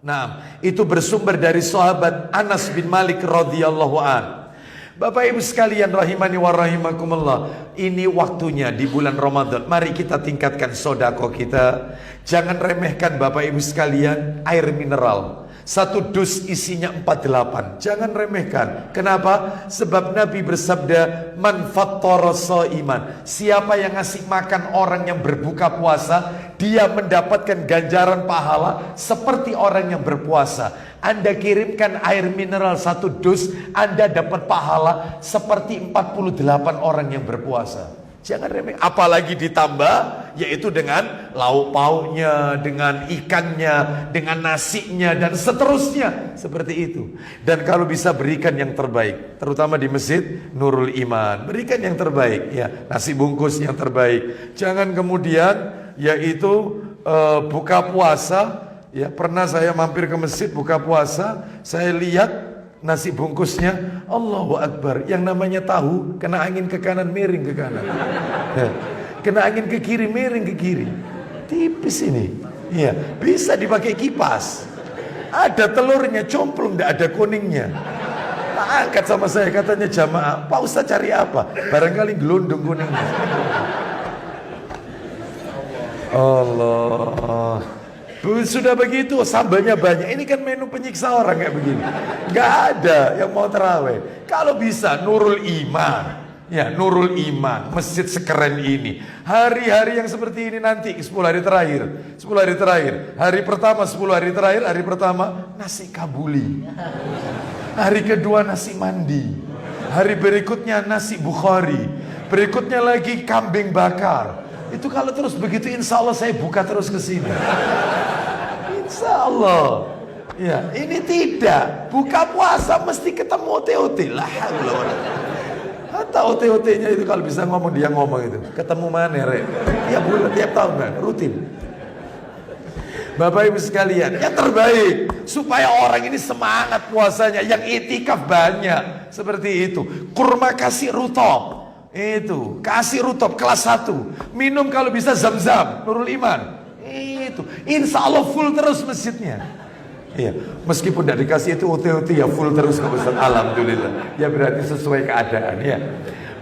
Speaker 1: Nah, itu bersumber dari sahabat Anas bin Malik radhiyallahu an. Bapak Ibu sekalian rahimani wa rahimakumullah, ini waktunya di bulan Ramadan. Mari kita tingkatkan sedekah kita. Jangan remehkan Bapak Ibu sekalian air mineral. Satu dus isinya 48. Jangan remehkan. Kenapa? Sebab Nabi bersabda, man fattara shaiman, siapa yang ngasih makan orang yang berbuka puasa, dia mendapatkan ganjaran pahala seperti orang yang berpuasa. Anda kirimkan air mineral satu dus, Anda dapat pahala seperti 48 orang yang berpuasa. Jangan remeh, apalagi ditambah yaitu dengan lauk pauknya, dengan ikannya, dengan nasinya dan seterusnya, seperti itu. Dan kalau bisa berikan yang terbaik, terutama di Masjid Nurul Iman, berikan yang terbaik ya, nasi bungkus yang terbaik. Jangan kemudian yaitu buka puasa ya, pernah saya mampir ke masjid buka puasa, saya lihat nasi bungkusnya, Allahu Akbar, yang namanya tahu kena angin ke kanan miring ke kanan, ya. Kena angin ke kiri miring ke kiri, tipis ini, ya, bisa dipakai kipas. Ada telurnya complong, tidak ada kuningnya. Angkat sama saya, katanya jamaah, Pak Ustaz cari apa? Barangkali gelundung kuningnya. Allah. Sudah begitu sambalnya banyak. Ini kan menu penyiksa orang kayak begini. Gak ada yang mau terawih. Kalau bisa Nurul Iman, ya, Nurul Iman, masjid sekeren ini. Hari-hari yang seperti ini nanti 10 hari terakhir, 10 hari terakhir. Hari pertama 10 hari terakhir, hari pertama nasi kabuli. Hari kedua nasi mandi. Hari berikutnya nasi Bukhari. Berikutnya lagi kambing bakar. Itu kalau terus begitu insya Allah saya buka terus ke sini. Insya Allah. Ya, ini tidak. Buka puasa mesti ketemu OT-OT. Lah, hatta OT-OT-nya itu kalau bisa ngomong, dia ngomong itu. Ketemu mana, Rek? Tiap bulan, tiap tahun kan, rutin. Bapak Ibu sekalian, yang terbaik supaya orang ini semangat puasanya, yang itikaf banyak seperti itu. Kurma kasih rutop. Itu, kasih rutop kelas 1. Minum kalau bisa Zam-Zam, Nurul Iman. Itu, insya Allah full terus masjidnya. Iya, meskipun tidak dikasih itu OT-OT ya full terus ke Ustaz. Alhamdulillah. Ya berarti sesuai keadaan ya.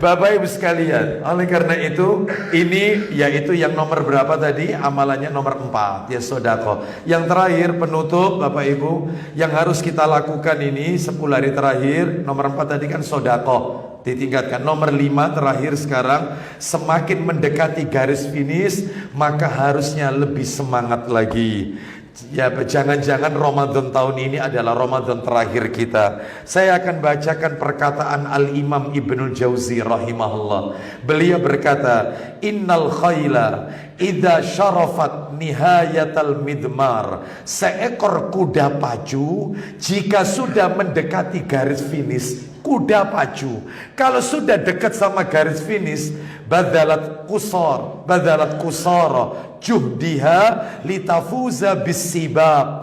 Speaker 1: Bapak Ibu sekalian, oleh karena itu ini yaitu yang nomor berapa tadi? Amalannya nomor 4, ya sedekah. Yang terakhir penutup Bapak Ibu, yang harus kita lakukan ini 10 hari terakhir, nomor 4 tadi kan sedekah. ditingkatkan. Nomor 5 terakhir sekarang, semakin mendekati garis finish maka harusnya lebih semangat lagi. Ya, jangan-jangan Ramadan tahun ini adalah Ramadan terakhir kita. Saya akan bacakan perkataan Al-Imam Ibnul Jauzi rahimahullah. Beliau berkata, "Innal khayla idza syarafat nihayatal midmar." Seekor kuda pacu jika sudah mendekati garis finish, kuda pacu kalau sudah dekat sama garis finish, badalat kusara juhdiha litafuza bisibaq,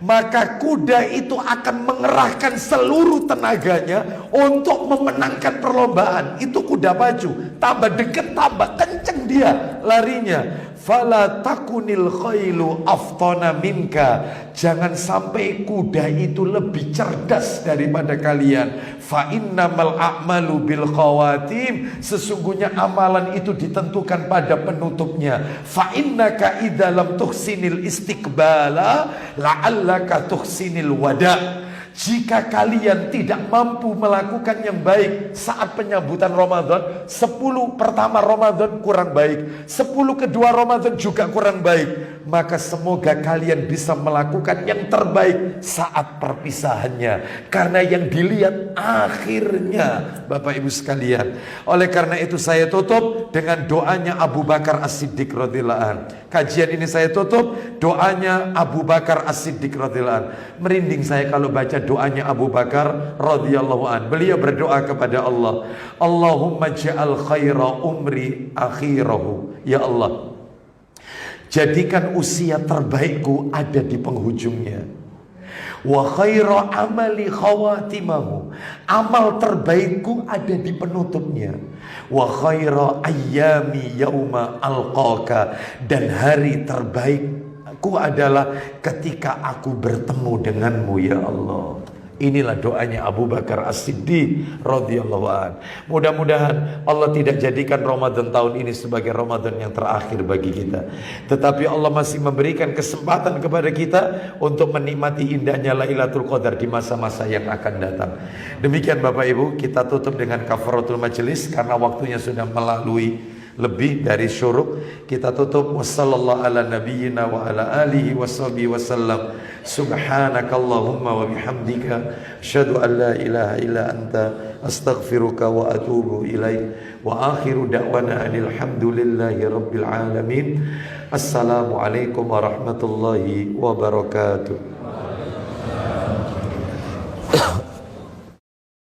Speaker 1: maka kuda itu akan mengerahkan seluruh tenaganya untuk memenangkan perlombaan. Itu kuda pacu, tambah dekat tambah kenceng dia larinya. Fala takunil khailu aftona minka, jangan sampai kuda itu lebih cerdas daripada kalian. Fa innamal a'malu bil khawatim, sesungguhnya amalan itu ditentukan pada penutupnya. Fa innaka idza lam tuhsinil istiqbala la'allaka tuhsinil wada. Jika kalian tidak mampu melakukan yang baik saat penyambutan Ramadan, 10 pertama Ramadan kurang baik, 10 kedua Ramadan juga kurang baik, maka semoga kalian bisa melakukan yang terbaik saat perpisahannya. Karena yang dilihat akhirnya, Bapak Ibu sekalian. Oleh karena itu saya tutup dengan doanya Abu Bakar As-Siddiq radhiyallahu anhu. Kajian ini saya tutup doanya Abu Bakar As-Siddiq radhiyallahu anhu. Merinding saya kalau baca doanya Abu Bakar radhiyallahu an. Beliau berdoa kepada Allah, Allahumma ja'al khaira umri akhirahu. Ya Allah, jadikan usia terbaikku ada di penghujungnya. Wa khaira amali khawatimahu, amal terbaikku ada di penutupnya. Wa khaira ayyami yauma alqaka, dan hari terbaikku adalah ketika aku bertemu denganmu ya Allah. Inilah doanya Abu Bakar As-Siddiq radhiyallahu an. Mudah-mudahan Allah tidak jadikan Ramadan tahun ini sebagai Ramadan yang terakhir bagi kita, tetapi Allah masih memberikan kesempatan kepada kita untuk menikmati indahnya Lailatul Qadar di masa-masa yang akan datang. Demikian Bapak Ibu, kita tutup dengan kafaratul majelis karena waktunya sudah melalui lebih dari syuruk. Kita tutup wassallallahu ala nabiyyina wa ala alihi washabihi wasallam. Subhanakallahumma wa bihamdika asyhadu an la ilaha illa anta astaghfiruka wa atubu ilaik. Wa akhiru da'wana alhamdulillahi rabbil alamin. Assalamualaikum warahmatullahi wabarakatuh.